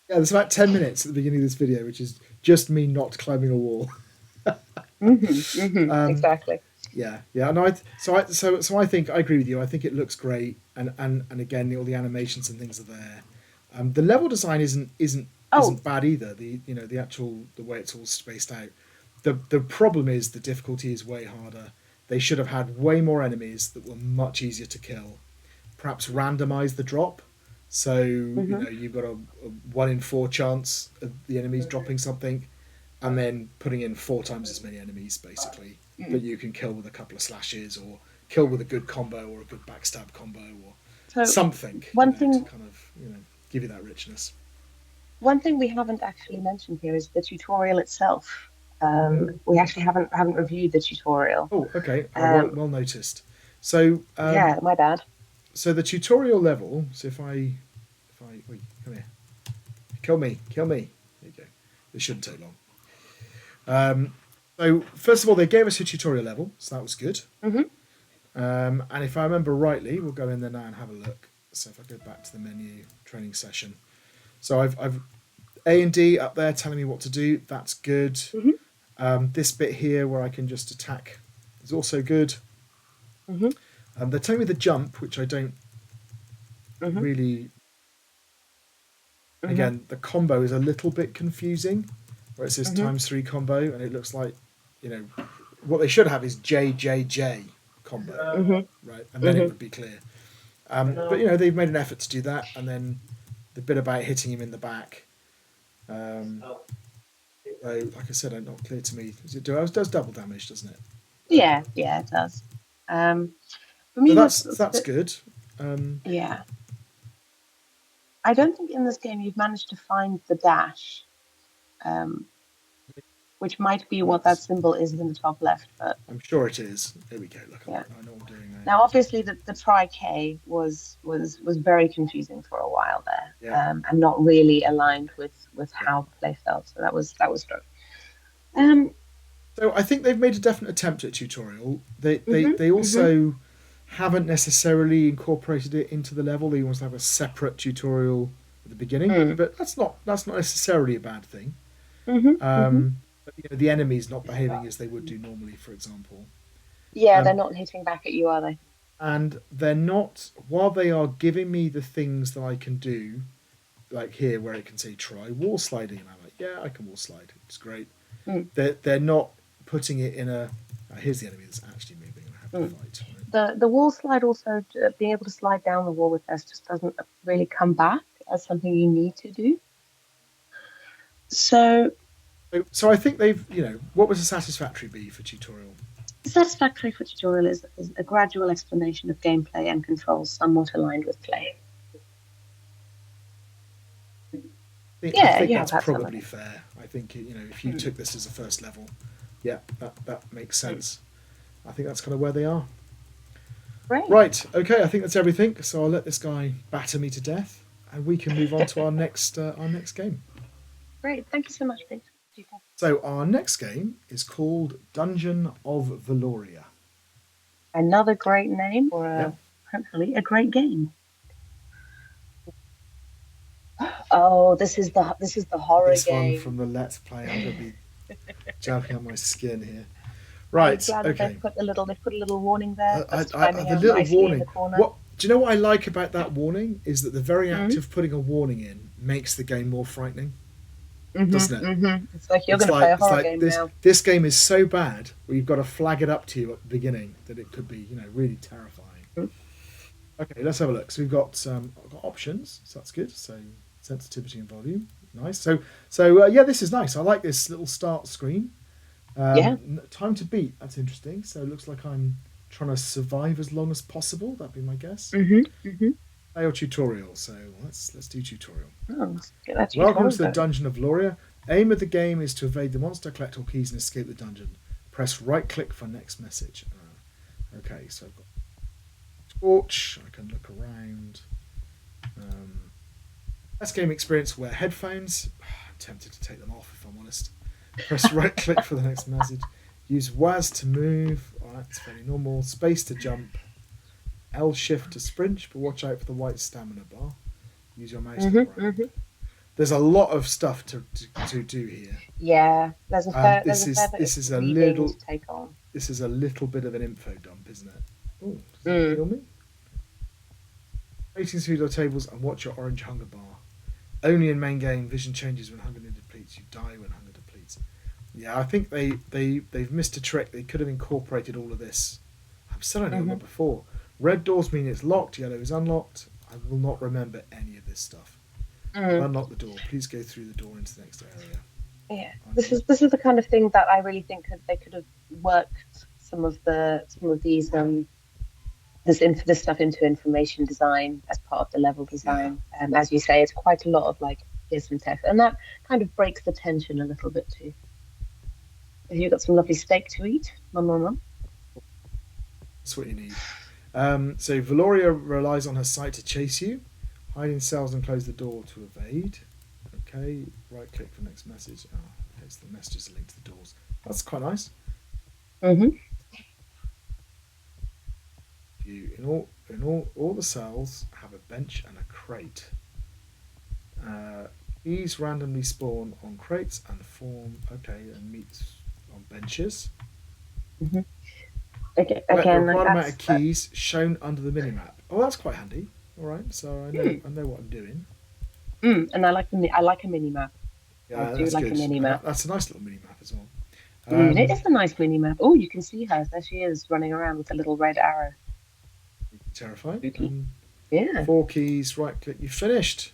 Yeah, there's about 10 minutes at the beginning of this video, which is just me not climbing a wall. Um, Exactly. yeah, yeah. And I think I agree with you. I think it looks great, and again, all the animations and things are there. The level design Oh, isn't bad either. The actual the way it's all spaced out. The problem is the difficulty is way harder. They should have had way more enemies that were much easier to kill. Perhaps randomize the drop. So hmm you've got a 1 in 4 chance of the enemies dropping something, and then putting in 4 times as many enemies basically that you can kill with a couple of slashes or kill with a good combo or a good backstab combo or so something, one to thing kind of give you that richness. one thing we haven't actually mentioned here is the tutorial itself. We actually haven't reviewed the tutorial. Oh, okay. Well, Um, well noticed. So, yeah, my bad. so the tutorial level. So if I wait, come here, kill me. There you go. This shouldn't take long. So first of all, they gave us a tutorial level, so that was good. hmm And if I remember rightly, we'll go in there now and have a look. So if I go back to the menu, training session. So I've A and D up there telling me what to do. That's good. hmm This bit here where I can just attack is also good. hmm They're telling me the jump, which I don't hmm really. hmm Again, the combo is a little bit confusing, where it says hmm ×3 combo, and it looks like, what they should have is JJJ combo, hmm right? And then it hmm would be clear. But they've made an effort to do that, and then the bit about hitting him in the back. Though, like I said, not clear to me. Does double damage, doesn't it? Yeah, yeah, it does. For So me, what's a that's bit, good. Um, yeah. I don't think in this game you've managed to find the dash. Um, which might be what that symbol is in the top left. But I'm sure it is. Here we go. Look, yeah. I know what I'm doing now. Now, obviously, the try K was very confusing for a while there, Yeah. and not really aligned with how play felt. So that was good. So I think they've made a definite attempt at tutorial. They also haven't necessarily incorporated it into the level. They want to have a separate tutorial at the beginning, but that's not necessarily a bad thing. But, the enemy's not behaving as they would do normally, for example. Yeah, they're not hitting back at you, are they? And they're not, while they are giving me the things that I can do, like here where it can say try wall sliding, and I'm like, yeah, I can wall slide. It's great. They're not putting it in a. Here's the enemy that's actually moving, and I have to fight. Right? The wall slide also, being able to slide down the wall with this just doesn't really come back as something you need to do. So I think they've, what would a satisfactory be for tutorial? Satisfactory for tutorial is a gradual explanation of gameplay and controls somewhat aligned with play. I think that's probably fair. I think, if you took this as a first level, yeah, that makes sense. I think that's kind of where they are. Right. Okay, I think that's everything. So I'll let this guy batter me to death, and we can move on to our next game. Great. Thank you so much, Pete. So our next game is called Dungeon of Velora. Another great name for hopefully a great game. Oh, this is the horror game. This one from the Let's Play. I'm going to be jumping on my skin here. Right. Okay. They've put a little warning there. The little warning. What do you know? What I like about that warning is that the very act of putting a warning in makes the game more frightening. Doesn't it? It's like you're going to play a horror game now. This game is so bad where you've got to flag it up to you at the beginning that it could be, really terrifying. Okay, let's have a look. So we've got options, so that's good. So sensitivity and volume, nice. So this is nice. I like this little start screen. Time to beat. That's interesting. So it looks like I'm trying to survive as long as possible. That'd be my guess. Fail tutorial. So let's do tutorial. Welcome to the Dungeon of Velora. Aim of the game is to evade the monster, collect all keys, and escape the dungeon. Press right click for next message. Okay, so I've got torch. I can look around. Best game experience, wear headphones. I'm tempted to take them off if I'm honest. Press right click for the next message. Use WAS to move. Alright, it's very normal. Space to jump. L shift to sprint, but watch out for the white stamina bar. Use your mouse to grind. There's a lot of stuff to do here. Yeah, this is a little bit of an info dump, isn't it? Oh, does that kill me? Ratings through your tables and watch your orange hunger bar. Only in main game, vision changes when hunger depletes. You die when hunger depletes. Yeah, I think they've missed a trick. They could have incorporated all of this. I've said I know that before. Red doors mean it's locked. Yellow is unlocked. I will not remember any of this stuff. Unlock the door. Please go through the door into the next area. Yeah, this is the kind of thing that I really think they could have worked some of these this stuff into information design as part of the level design. As you say, it's quite a lot of here's some text, and that kind of breaks the tension a little bit too. Have you got some lovely steak to eat, Mum? That's what you need. So Velora relies on her sight to chase you. Hide in cells and close the door to evade. Okay, right click for next message. Okay, so the messages are linked to the doors. That's quite nice. You in all the cells have a bench and a crate. Keys randomly spawn on crates and form and meet on benches. Okay, the required amount of keys shown under the minimap. Oh, that's quite handy. All right, so I know what I'm doing. And I like a mini map. Yeah, I do like good. A mini map. That's a nice little mini map as well. It is a nice mini map. Oh, you can see her. There she is, running around with a little red arrow. Terrifying. 4 keys. Right click. You finished.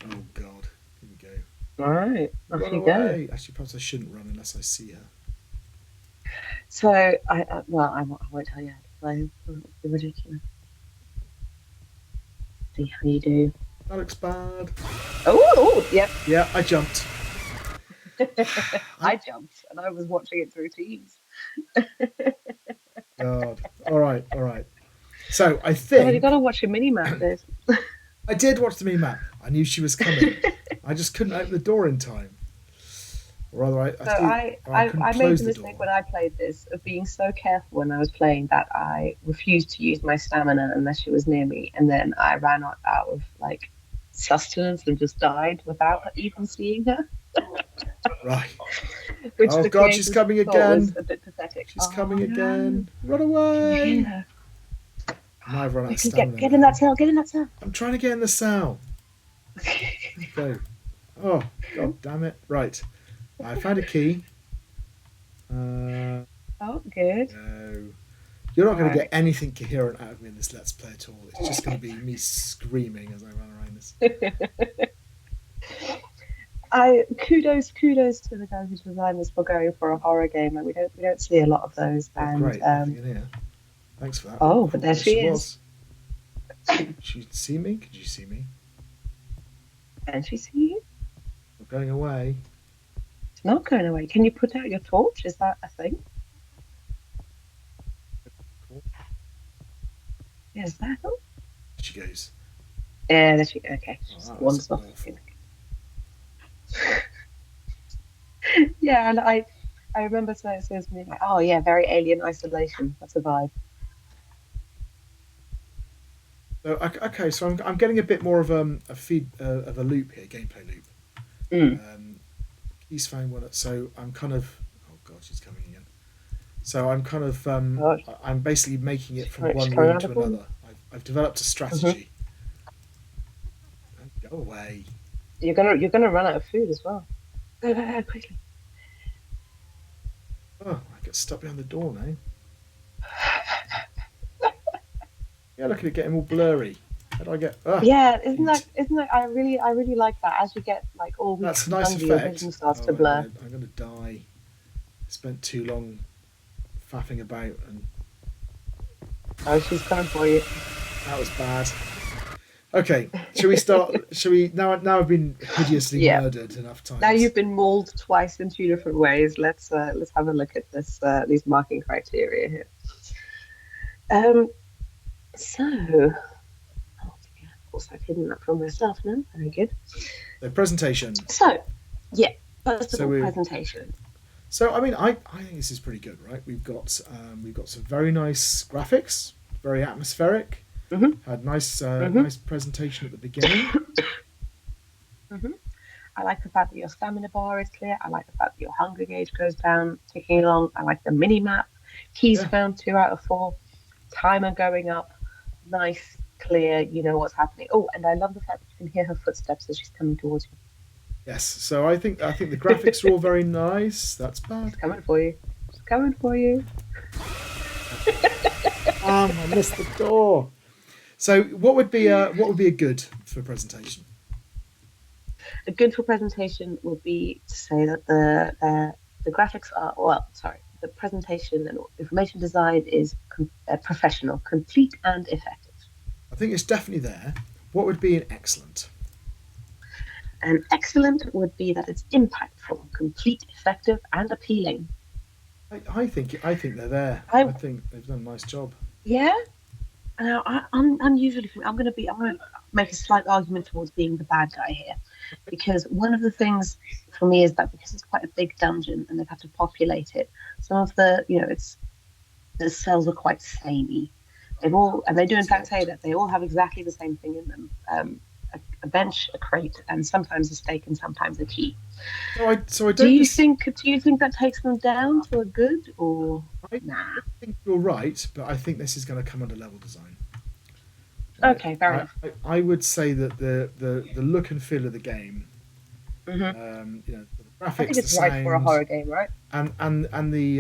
Oh God. Here we go. All right. Off you go. Actually, perhaps I shouldn't run unless I see her. So I won't tell you. It's ridiculous. See how you do. That looks bad. Oh, yep. Yeah, I jumped. I jumped and I was watching it through Teams. God. All right, all right. So I God, you got think to watch your mini map, this. I did watch the mini map. I knew she was coming. I just couldn't open the door in time. Or rather, I So see. Or I couldn't I made close the the mistake door. when I played this of being so careful when I was playing that I refused to use my stamina unless she was near me, and then I ran out of like sustenance and just died without even seeing her, Right. which Oh the God, she's creators coming thought was again. a bit pathetic. She's Oh coming no! again. Run Can you hear away. her? Now I've run out of Quickly stamina get in that now. cell! Get in that cell! I'm trying to get in the cell. Go. Oh, God damn it. Right. I found a key. Oh, good. No. You're not All going to get right. anything coherent out of me in this Let's Play at all. It's just going to be me screaming as I run around this. I kudos to the guys who designed this for going for a horror game. Like we don't see a lot of those, Oh, and great. Nothing in here. Thanks for that. oh, but there There she she is, was. She see me? Could you see me? and she see you. I'm going away. It's not going away. Can you put out your torch? Is that a thing? Cool. Is that all? She goes. Yeah, there she. Okay, she Oh, just that was wanders off. awful. Yeah, and I remember so it says me like, oh yeah, very alien isolation. That's a vibe. So, okay, so I'm getting a bit more of a feed of a loop here, gameplay loop. Mm. He's found one. So I'm kind of. Oh God, she's coming again. So I'm kind of. God, I'm basically making it from she's one coming room around the to corner. another. I've developed a Hmm. strategy. Go away. You're gonna run out of food as well. Go quickly. Oh, I get stuck behind the door now. Yeah, look at it getting all blurry. How do I get? Ah, Yeah, heat. isn't that I really like that. As you get like all weak That's a and nice hungry, your effect. vision starts Oh, to blur. I'm gonna die. I spent too long faffing about, and Oh, she's coming for you. that was bad. Okay, shall we start? Shall we now? Now I've been hideously Yeah. murdered enough Now times. you've been mauled twice in two different ways. Let's have a look at this these marking criteria here. Um, so oh dear, of course I've hidden that from myself now. Very good. So presentation. So yeah, first of So all, we. presentation. So I mean, I think this is pretty good, right? We've got some very nice graphics, very atmospheric. Hmm. Had nice Hmm. nice presentation at the beginning. Hmm. I like the fact that your stamina bar is clear. I like the fact that your hunger gauge goes down, ticking along. I like the mini map. Keys Yeah. found 2 out of 4. Timer going up. Nice, clear. You know what's happening. Oh, and I love the fact that you can hear her footsteps as she's coming towards you. Yes. So I think the graphics are all very nice. That's bad. She's coming for you. She's coming for you. I missed the door. So what would be a good for presentation? A good for presentation would be to say that the graphics are well, sorry, the presentation and information design is professional, complete, and effective. I think it's definitely there. What would be an excellent? And excellent would be that it's impactful, complete, effective, and appealing. I think they're there. I I think they've done a nice job. Yeah. Now I'm usually I'm gonna make a slight argument towards being the bad guy here, because one of the things for me is that because it's quite a big dungeon and they've had to populate it, some of the it's the cells are quite samey. They've all and they do in fact say that they all have exactly the same thing in them. A bench, a crate, and sometimes a stake and sometimes a key. So I don't. Do you think that takes them down to a good or I nah? think you're right, but I think this is going to come under level design. Okay, fair I, enough. I would say that the look and feel of the game, Hmm. the I think graphics, the it's right for a sound, horror game, right? and the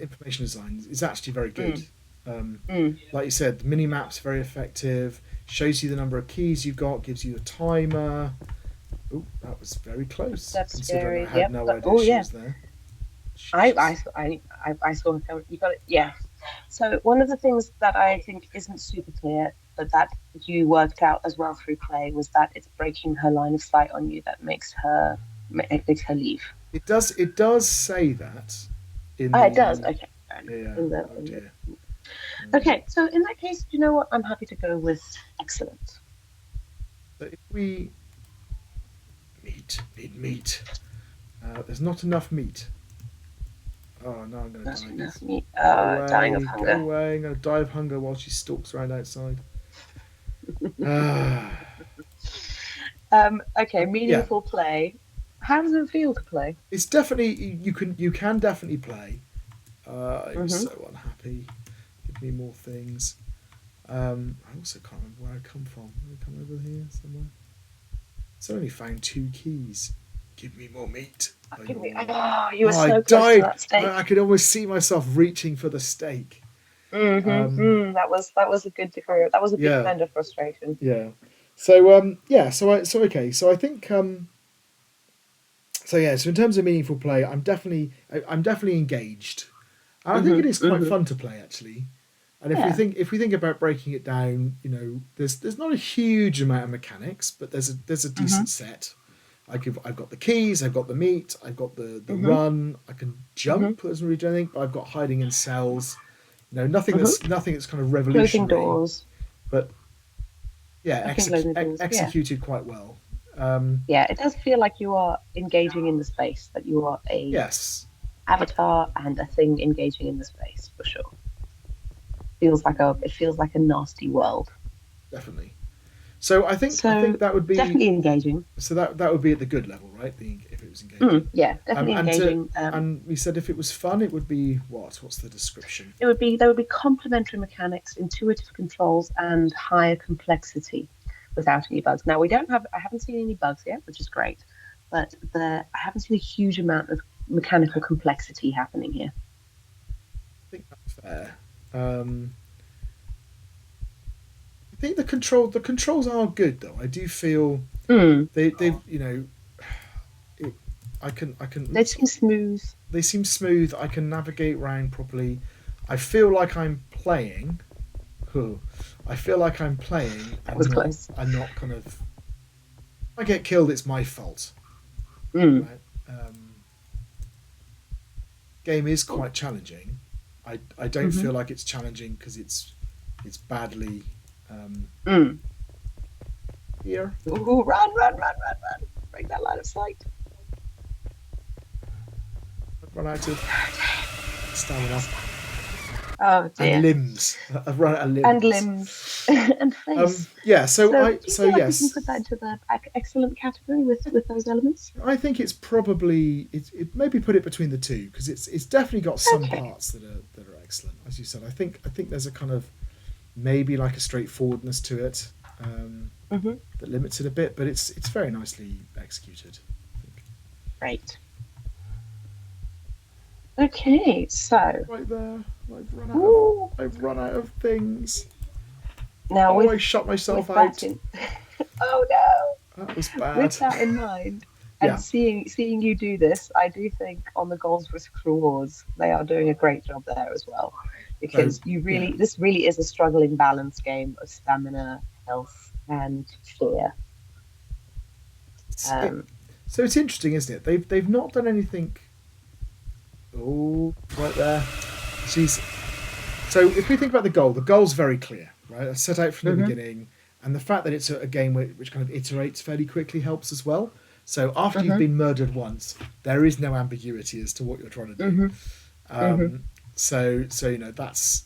information design is actually very good. Like you said, the mini maps very effective. Shows you the number of keys you've got, gives you a timer. Oh, that was very close. That's Considering scary. I had no idea Oh she yeah. was there. I saw her coming. You got it. Yeah. So one of the things that I think isn't super clear, but that you worked out as well through play, was that it's breaking her line of sight on you that makes her makes her leave. It does say that in Oh, it does. the Okay, fair enough. yeah. In the, Oh in the... dear. Okay, so in that case, you know what? I'm happy to go with excellent. So if we need meat, there's not enough meat. Oh no, I'm gonna Not die. enough meat. Go Dying of away, go hunger. away. I'm gonna die of hunger while she stalks around outside. Ah, Okay, yeah, meaningful play. How does it feel to play? it's definitely you can definitely play. I'm Mm-hmm. so unhappy. Give me more things. I also can't remember where I come from. Did I come over here somewhere? So I only found 2 keys. Give me more meat. Oh, Give me. Oh, you were I so close to died. that steak. I could almost see myself reaching for the steak. Mm-hmm. Um, That was a good defender. That was a good yeah, defender frustration. yeah. So yeah. So okay. So I think so yeah. So in terms of meaningful play, I'm definitely engaged, and I think it is Mm-hmm. quite Mm-hmm. fun to play actually. And Yeah. if we think about breaking it down, there's not a huge amount of mechanics, but there's a Mm-hmm. decent set. I've got the keys, I've got the meat, I've got the Mm-hmm. run. I can Mm-hmm. jump, doesn't really do anything, but I've got hiding in cells. Mm-hmm. Nothing that's kind of Closing revolutionary, doors. but yeah, Opening, closing doors. Yeah. executed quite well. Yeah. It does feel like you are engaging in the space. That you are a Yes, avatar and a thing engaging in the space for sure. Feels like a. It feels like a nasty world. definitely. So I So think that would be definitely engaging. so that would be at the good level, right? If it was engaging. Yeah, definitely And to engaging. and we said if it was fun, it would be what? What's the description? It would be there would be complementary mechanics, intuitive controls, and higher complexity without any bugs. Now we don't have I haven't seen any bugs yet, which is great, but I haven't seen a huge amount of mechanical complexity happening here. I think that's fair. Um, I think the controls are good though. I do feel Mm. they've it, I can They seem smooth. they seem smooth. I can navigate around properly. I feel like I'm playing. Huh, I feel like I'm playing That was close. and not kind of. If I get killed, it's my fault, Mm. right? Game is quite challenging. I don't Mm-hmm. feel like it's challenging because it's badly um, Mm. here. Ooh, run! Break that line of sight. I've run out of stamina Oh and dear. limbs. I've run out of And limbs. limbs and face. Yeah. So, do you So feel like we can yes, put that into the excellent category with those elements? I think it's probably it maybe put it between the two because it's definitely got some Okay. parts that are excellent. As you said, I think there's a kind of maybe like a straightforwardness to it Mm-hmm. that limits it a bit, but it's very nicely executed. I think. Great. Okay, so Right there, ooh, I've run out of things. now Oh, I shut with myself that out. in oh no, That was bad. with that in mind, and Yeah. seeing you do this, I do think on the goals risk rewards they are doing a great job there as well, So because you yeah. really this really is a struggling balance game of stamina, health, and fear. It's, it, Um, so it's interesting, isn't it? They've not done anything. Oh, right there. She's so if we think about the goal's very clear, right? It's set out from the mhm, beginning, and the fact that it's a game which kind of iterates fairly quickly helps as well. So after you've mhm, been murdered once, there is no ambiguity as to what you're trying to do. mhm, mhm, So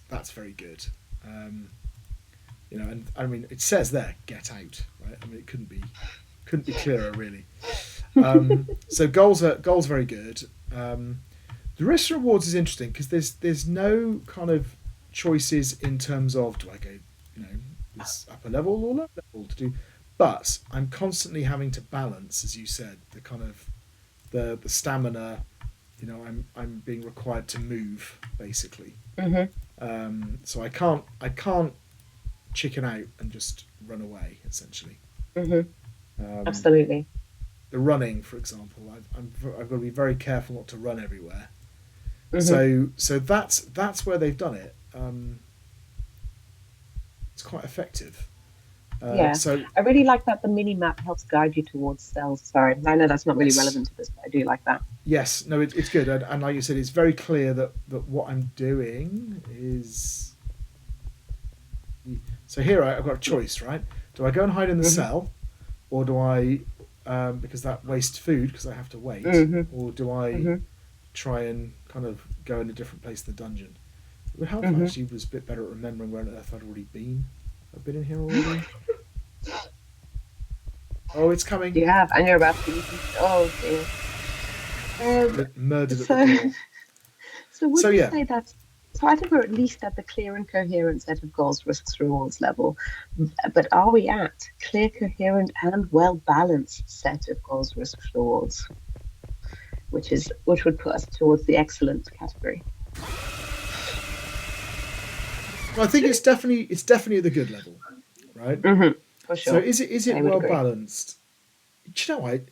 that's very good. Um, and I mean it says there, get out, right? I mean it couldn't be clearer really. So goals very good. The risk rewards is interesting because there's no kind of choices in terms of do I go this upper level or lower level to do, but I'm constantly having to balance, as you said, the kind of the stamina. I'm being required to move basically. mhm, So I can't chicken out and just run away essentially. mhm. Um, Absolutely. the running, for example, I've got to be very careful not to run everywhere. Mhm, So that's where they've done it. It's quite effective. Yeah, So I really like that the mini map helps guide you towards cells. Sorry, I know that's not really yes, relevant to this, but I do like that. yes, no, it's good, and like you said, it's very clear that what I'm doing is. So here I've got a choice, right? Do I go and hide in the Hmm. cell, or do I, because that wastes food because I have to wait, Hmm. or do I Hmm. try and kind of go in a different place in the dungeon? It would help if I Hmm. actually was a bit better at remembering where on earth I'd already been. I've been in here already. Oh, it's coming. You have, and you're about to be eaten. Oh dear. Um, Murdered at the so, door. so would So you yeah, say that's so? I think we're at least at the clear and coherent set of goals, risks, rewards level. But are we at clear, coherent, and well balanced set of goals, risks, rewards, which would put us towards the excellent category? well, I think it's definitely at the good level, right? Hmm. For So sure, is it I would well agree. balanced? Do you know what?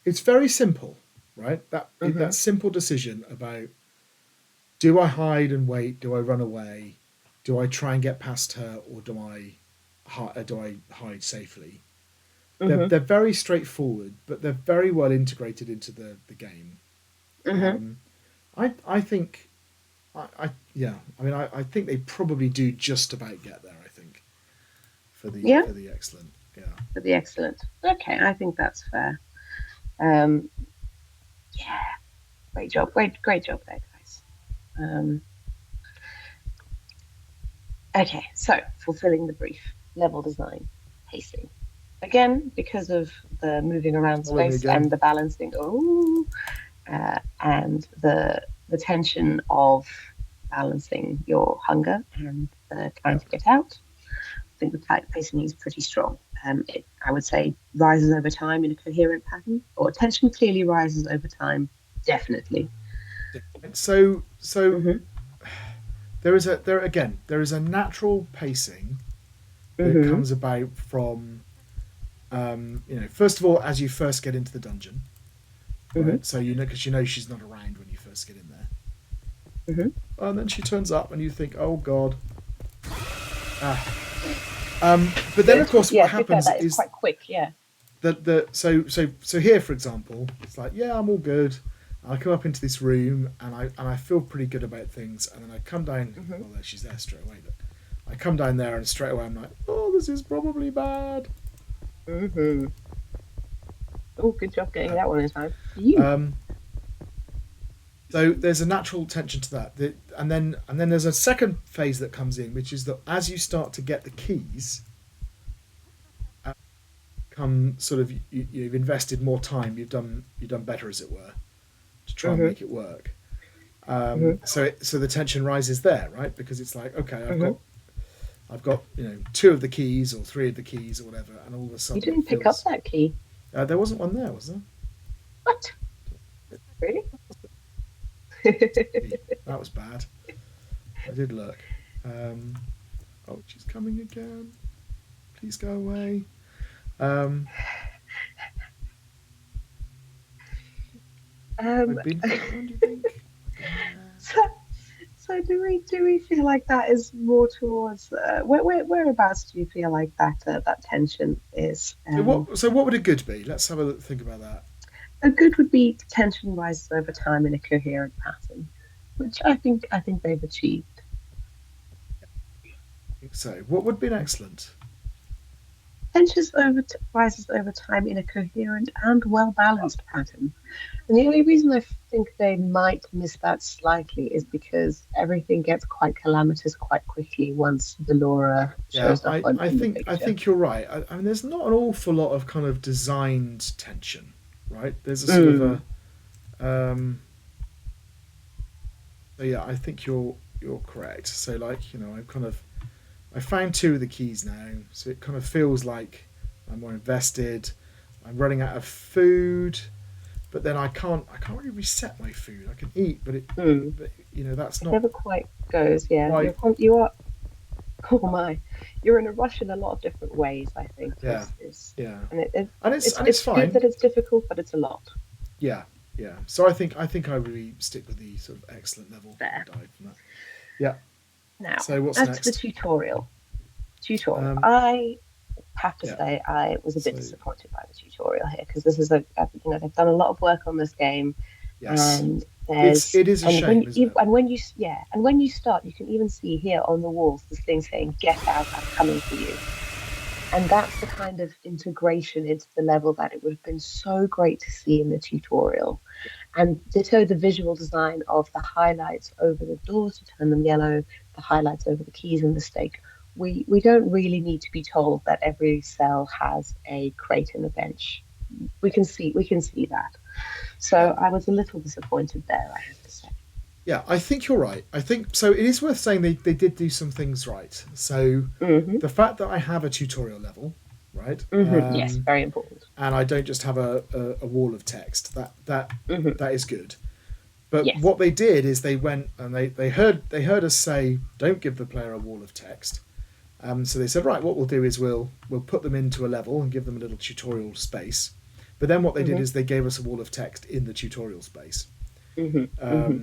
It's very simple, right? That Hmm. simple decision about do I hide and wait? Do I run away? Do I try and get past her, or do I hide safely? Hmm. They're very straightforward, but they're very well integrated into the game. Hmm. Um, I think yeah. I mean, I think they probably do just about get there. I think for the Yeah, for the excellent. Yeah. for the excellent. Okay, I think that's fair. Um, yeah, great job, great job there, guys. Um, okay, so fulfilling the brief, level design, pacing. Again, because of the moving around Follow me space again. and the balancing, and the tension of balancing your hunger and the Yeah. trying to get out. I think the pacing is pretty strong. I would say, rises over time in a coherent pattern, or tension clearly rises over time, definitely. So Hmm. there is a natural pacing that Hmm. comes about from first of all as you first get into the dungeon, Hmm. right? So you know because you know she's not around when you first get in there, Hmm. and then she turns up and you think, oh god. But then of course Yeah, what to be fair, happens that is is quite quick. Yeah. that so here for example it's like yeah I'm all good. I come up into this room and I feel pretty good about things, and then I come down. Hmm. Oh, there she's there straight away. Look, I come down there and straight away I'm like, oh, this is probably bad. Hmm. Oh, good job getting that one in time. You. Um, so there's a natural tension to that. And then there's a second phase that comes in, which is that as you start to get the keys, uh, come sort of you've invested more time, you've done better, as it were, to try and Hmm. make it work. Hmm. So the tension rises there, right? Because it's like, okay, I've Hmm. got I've got two of the keys or three of the keys or whatever, and all of a You sudden it didn't pick up feels that key. there wasn't one there, was there? What? Really? That was bad. I did look. Um, oh, she's coming again. Please go away. Um, um, I've been for that one. Do you think? I've been there. so, so do we feel like that is more towards whereabouts do you feel like that tension is? So what would a good be? Let's have a think about that. A good would be tension rises over time in a coherent pattern, which I think they've achieved. So what would be an excellent? Rises over time in a coherent and well balanced pattern. And the only reason I think they might miss that slightly is because everything gets quite calamitous quite quickly once Velora Yeah, shows up I, on, I in the think I picture. think you're right. I mean, there's not an awful lot of kind of designed tension, right? There's a sort of Mm. um, so yeah, I think you're correct. So like I found two of the keys now, so it kind of feels like I'm more invested. I'm running out of food, but then I can't really reset my food. I can eat, Mm. but that's It not never quite goes. Yeah, quite. you are. Oh my, you're in a rush in a lot of different ways. I think Yeah, is yeah, and it, and it's and it's it's good fine. that it's difficult, but it's a lot. Yeah, yeah. So I think I really stick with the sort of excellent level There. and dive from that. Yeah. Now, So what's as to the next? tutorial. Tutorial. Um, I have to yeah. say I was a bit So disappointed by the tutorial here because this is they've done a lot of work on this game, yes, and there's it is a and when shame, isn't you it? and when you yeah and when you start you can even see here on the walls this thing saying "Get out, I'm coming for you." And that's the kind of integration into the level that it would have been so great to see in the tutorial. And ditto the visual design of the highlights over the doors to turn them yellow, the highlights over the keys and the stake. We don't really need to be told that every cell has a crate and a bench. We can see that. So Yeah. I was a little disappointed there, I have to say. Yeah, I think you're right. I think so. It is worth saying they did do some things right. So Hmm. the fact that I have a tutorial level, right, Yes, very important. and I don't just have a wall of text, Hmm. that is good. But Yes. what they did is they went and they heard us say don't give the player a wall of text. So they said right, what we'll do is we'll put them into a level and give them a little tutorial space. But then what they did Hmm. is they gave us a wall of text in the tutorial space. Hmm. Hmm.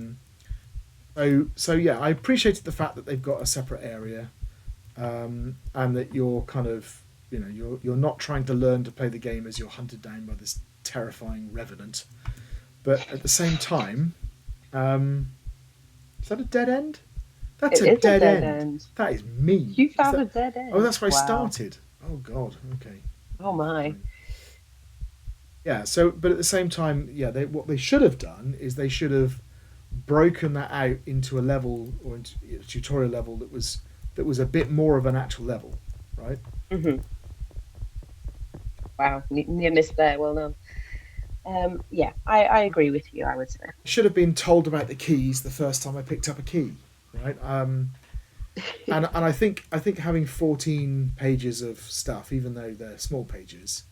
Um, so yeah, I appreciated the fact that they've got a separate area, and that you're kind of you're not trying to learn to play the game as you're hunted down by this terrifying revenant, but at the same time, um, is that a dead end? That's It a is a dead dead end. end. That is mean. You Is found a that? dead Oh, end. that's where I Wow. started. Oh God. Okay. Oh my. Fine. Yeah. So, but at the same time, yeah, what they should have done is they should have broken that out into a level or into a tutorial level that was a bit more of an actual level, right? Hmm. Wow. Near miss there. Well done. Yeah, I agree with you, I would say. I should have been told about the keys the first time I picked up a key, right? And I think having 14 pages of stuff, even though they're small pages,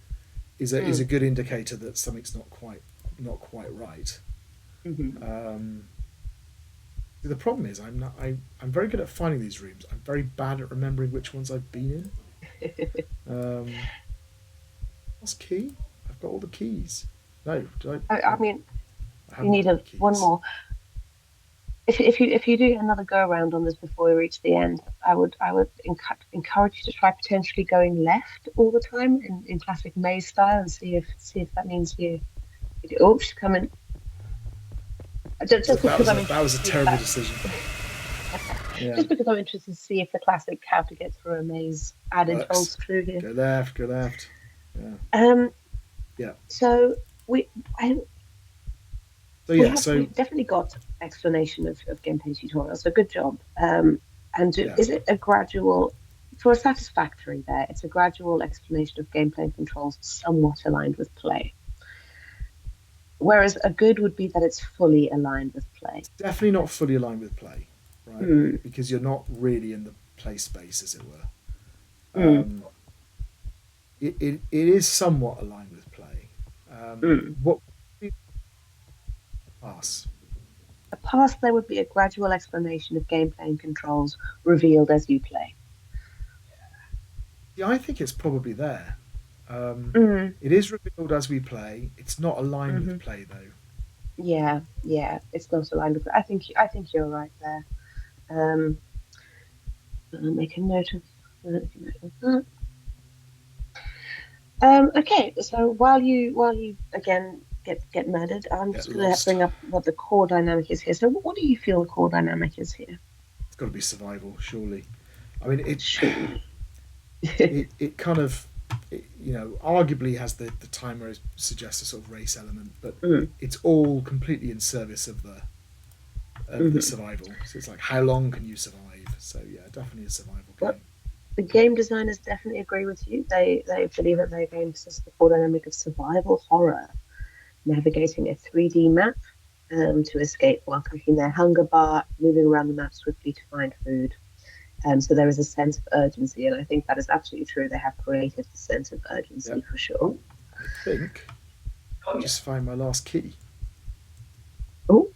is a Mm. good indicator that something's not quite right. Hmm. Um, the problem is I'm very good at finding these rooms. I'm very bad at remembering which ones I've been in. What's key? I've got all the keys. No, did I? I Oh, mean, I you haven't need got any one keys. more. If you do another go around on this before we reach the end, I would encourage you to try potentially going left all the time in classic maze style and see if that means you do, oops, come in. Just That because was I'm a that interested was to a see if terrible that decision. Yeah, just because I'm interested to see if the classic how to get through a maze adage works. holds true here. Go left. Go left. Yeah, Um, yeah. so we I So we yeah, have so we've definitely got explanation of gameplay tutorials. So good job. And yeah, is it a gradual for a satisfactory there? It's a gradual explanation of gameplay and controls somewhat aligned with play. Whereas a good would be that it's fully aligned with play. definitely not fully aligned with play, right? Mm, Because you're not really in the play space, as it were. mm, Um, it is somewhat aligned with play. mm. What pass? A pass there would be a gradual explanation of gameplay and controls revealed as you play. Yeah, I think it's probably there. Mm, It is revealed as we play. It's not aligned with hmm. play though. Yeah, yeah, it's not aligned with. I think you're right there. Um, I'll make a note of. Make a note of that. Okay, so while you again get murdered, I'm Get just going to lost. bring up what the core dynamic is here. So, what do you feel the core dynamic is here? It's got to be survival, surely. I mean, it Surely. it kind of arguably has the timer suggests a sort of race element, but Mm, it's all completely in service of the mhm. survival. So it's like how long can you survive? So yeah, definitely a survival Well, game. the game designers definitely agree with you. They believe that their game possesses the core dynamic of survival horror, navigating a 3D map to escape while cooking their hunger bar, moving around the map swiftly to find food. So there is a sense of urgency, and I think that is absolutely true. They have created the sense of Yeah. urgency for sure. Oh, I think I just found my last key. Oh,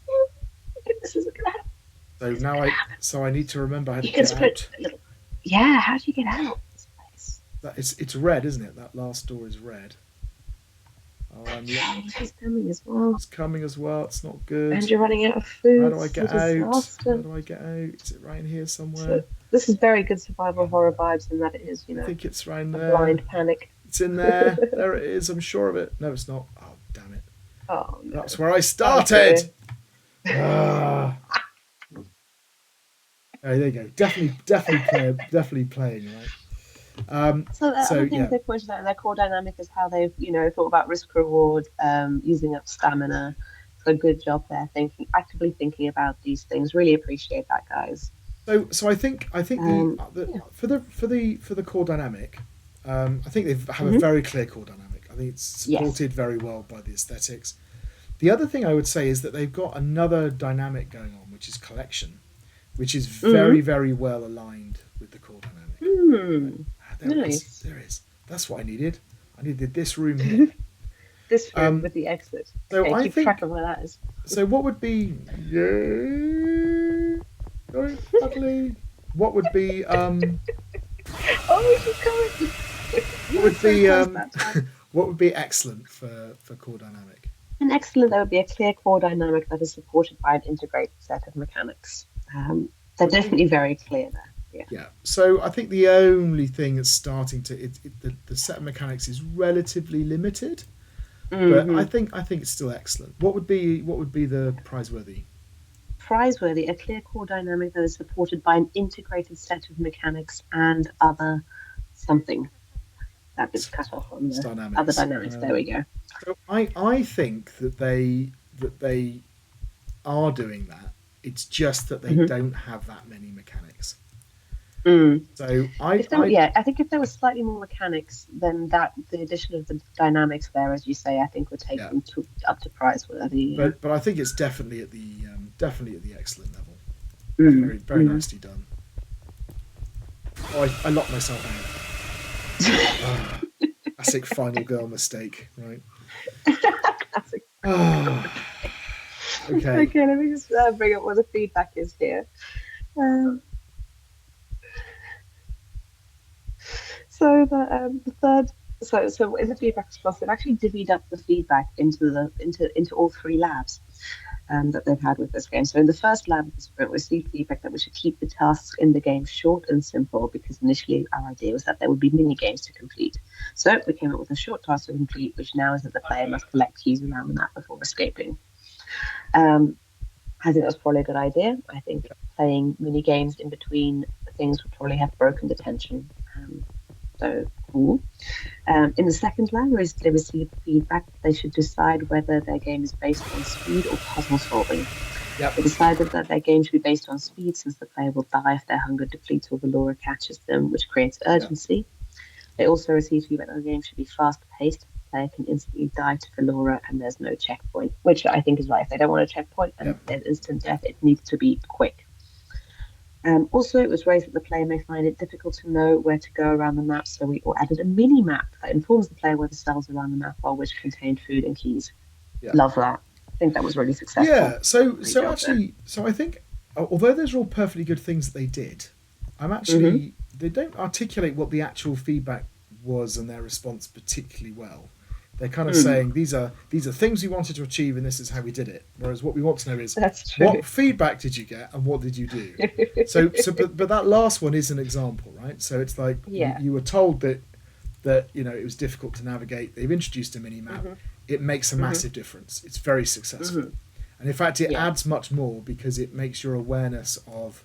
this isn't gonna happen. So This isn't now gonna I happen. so I need to remember how to You can get split out. a little. Yeah, how do you get out of this place? That it's red, isn't it? That last door is red. Oh, I'm It's coming as well. It's coming as well. It's not good. And you're running out of food. How do I get out? Disaster. How do I get out? Is it right in here somewhere? So this is very good survival horror vibes in that it is, I think it's right a there. blind panic. It's in there. There it is. I'm sure of it. No, it's not. Oh, damn it. Oh, no. That's where I started. Ah. Oh, there you go. Definitely playing, right? So the other thing they pointed out in their core dynamic is how they've, thought about risk reward, using up stamina. So good job there, actively thinking about these things. Really appreciate that, guys. So I think for the core dynamic, I think they have a very clear core dynamic. I think it's supported very well by the aesthetics. The other thing I would say is that they've got another dynamic going on, which is collection, which is very, very well aligned with the core dynamic. Nice. There is. That's what I needed. I needed this room here. This room with the exit. So okay, I keep think, track of where that is. So what would be ugly? What would be Oh, she's coming. What would be excellent for core dynamic? An excellent, that would be a clear core dynamic that is supported by an integrated set of mechanics. They're definitely very clear there. Yeah. So I think the only thing that's starting to the set of mechanics is relatively limited, but I think it's still excellent. What would be the prizeworthy? Prizeworthy, a clear core dynamic that is supported by an integrated set of mechanics and other something. That gets cut off on the dynamics. Other dynamics. There we go. So I think that they are doing that. It's just that they don't have that many mechanics. So I think if there was slightly more mechanics, then the addition of the dynamics there, as you say, I think would take them up to prizeworthy. But I think it's definitely at the excellent level. Very very nicely done. Oh, I locked myself out. Classic final girl mistake, right? Classic. Okay. Okay, let me just bring up what the feedback is here. So the third, so in the feedback response, they've actually divvied up the feedback into all three labs that they've had with this game. So in the first lab, we received feedback that we should keep the tasks in the game short and simple, because initially our idea was that there would be mini games to complete. So we came up with a short task to complete, which now is that the player must collect keys around the map before escaping. I think that's probably a good idea. I think playing mini games in between things would probably have broken the tension. So cool. In the second lab, they received feedback that they should decide whether their game is based on speed or puzzle solving. Yep. They decided that their game should be based on speed, since the player will die if their hunger depletes or Velora catches them, which creates urgency. Yep. They also received feedback that the game should be fast-paced. The player can instantly die to Velora and there's no checkpoint, which I think is right. If they don't want a checkpoint and there's instant death, it needs to be quick. Also, it was raised that the player may find it difficult to know where to go around the map, so we added a mini map that informs the player where the cells around the map are, which contain food and keys. Yeah. Love that. I think that was really successful. Yeah. So I think, although those are all perfectly good things that they did, I'm actually they don't articulate what the actual feedback was and their response particularly well. They're kind of saying these are things we wanted to achieve and this is how we did it. Whereas what we want to know is what feedback did you get and what did you do? But that last one is an example, right? So it's like you were told that it was difficult to navigate. They've introduced a mini map. It makes a massive difference. It's very successful, and in fact it adds much more because it makes your awareness of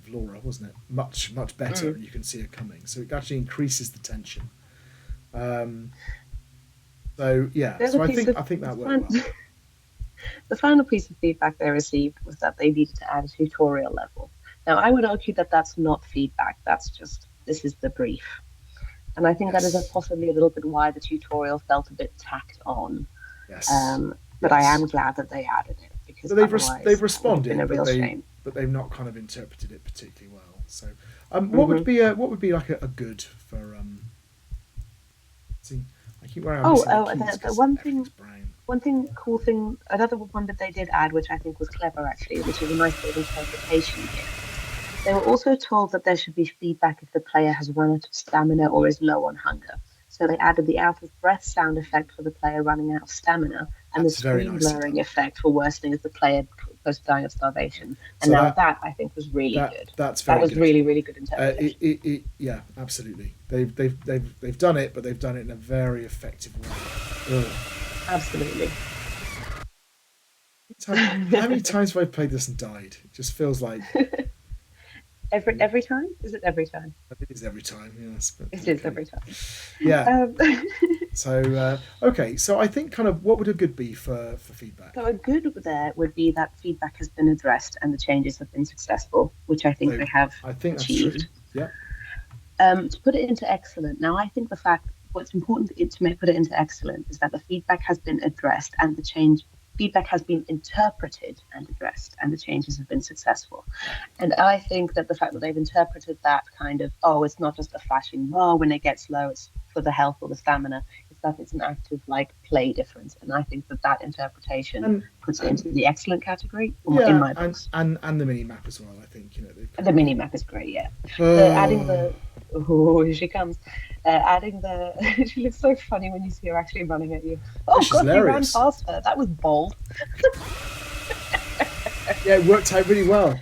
Velora, wasn't it, much better. You can see it coming, so it actually increases the tension. So I think that worked well. The final piece of feedback they received was that they needed to add a tutorial level. Now, I would argue that that's not feedback. That's just, this is the brief. And I think that is possibly a little bit why the tutorial felt a bit tacked on. Yes. But I am glad that they added it, because they've responded, but they've not kind of interpreted it particularly well. So, what would be like a good for see. I keep wearing cool thing. Another one that they did add, which I think was clever actually, which is a nice bit of interpretation here. They were also told that there should be feedback if the player has run out of stamina or is low on hunger. So So they added the out of breath sound effect for the player running out of stamina, and the That's very screen nicely blurring done. effect for worsening as the player close to dying of starvation. And So now that I think was really good. that's That very was good. really, really good interpretation. Yeah, absolutely. They've done it, but they've done it in a very effective way. Ugh. Absolutely. How many times have I played this and died? It just feels like Every time? Is it every time? it is every time. Yes, but It is okay. every time. Yeah. Um, So okay. So I think kind of what would a good be for feedback? so a good there would be that feedback has been addressed and the changes have been successful, which I think So they have I think that's true. achieved. Yeah. To put it into excellent, now I think the fact what's important to put it into excellent is that the feedback has been addressed and the change feedback has been interpreted and addressed and the changes have been successful. And I think that the fact that they've interpreted that kind of, oh, it's not just a flashing bar when it gets low, it's for the health or the stamina, it's that it's an active like play difference. And I think that that interpretation And puts it into and the excellent category in yeah, my books. and the mini map as well. I think they've And the kind mini map is great, yeah. Adding of. the oh, here she comes. Adding the she looks so funny when you see her actually running at you. Oh She's God, you ran hilarious. past her. That was bold. Yeah, it worked out really well.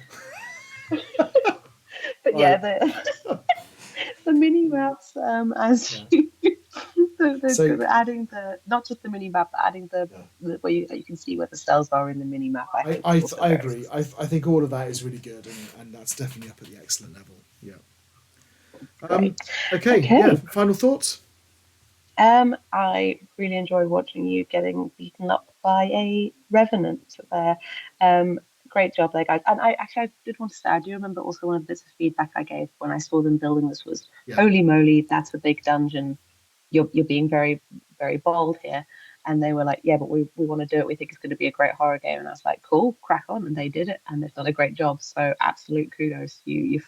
But yeah, Right. the mini maps as Yeah. you, So adding the not just the mini map, but adding yeah. the where you can see where the cells are in the mini map. I I, think is I, also I very agree. I successful. think all of that is really good, and that's definitely up at the excellent level. Yeah. Great. Okay. Yeah. Okay. Final thoughts. I really enjoyed watching you getting beaten up by a revenant there. Um, great job there, guys. And I did want to say, I do remember also one of the bits of feedback I gave when I saw them building this was, Yeah. holy moly, that's a big dungeon. You're being very, very bold here. And they were like, yeah, but we want to do it. We think it's going to be a great horror game. And I was like, cool, crack on. And they did it, and they've done a great job. So absolute kudos. You So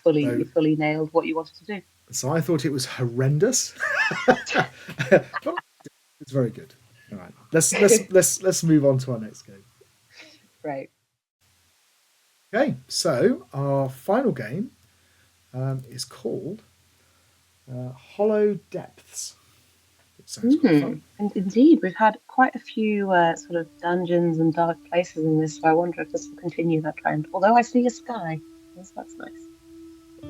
fully nailed what you wanted to do. so I thought it was horrendous, but it's very good. All right. Let's move on to our next game. Great. Okay. So our final game is called Hollow Depths. It sounds quite fun. And indeed, we've had quite a few sort of dungeons and dark places in this, so I wonder if this will continue that trend. Although I see a sky, yes, that's nice.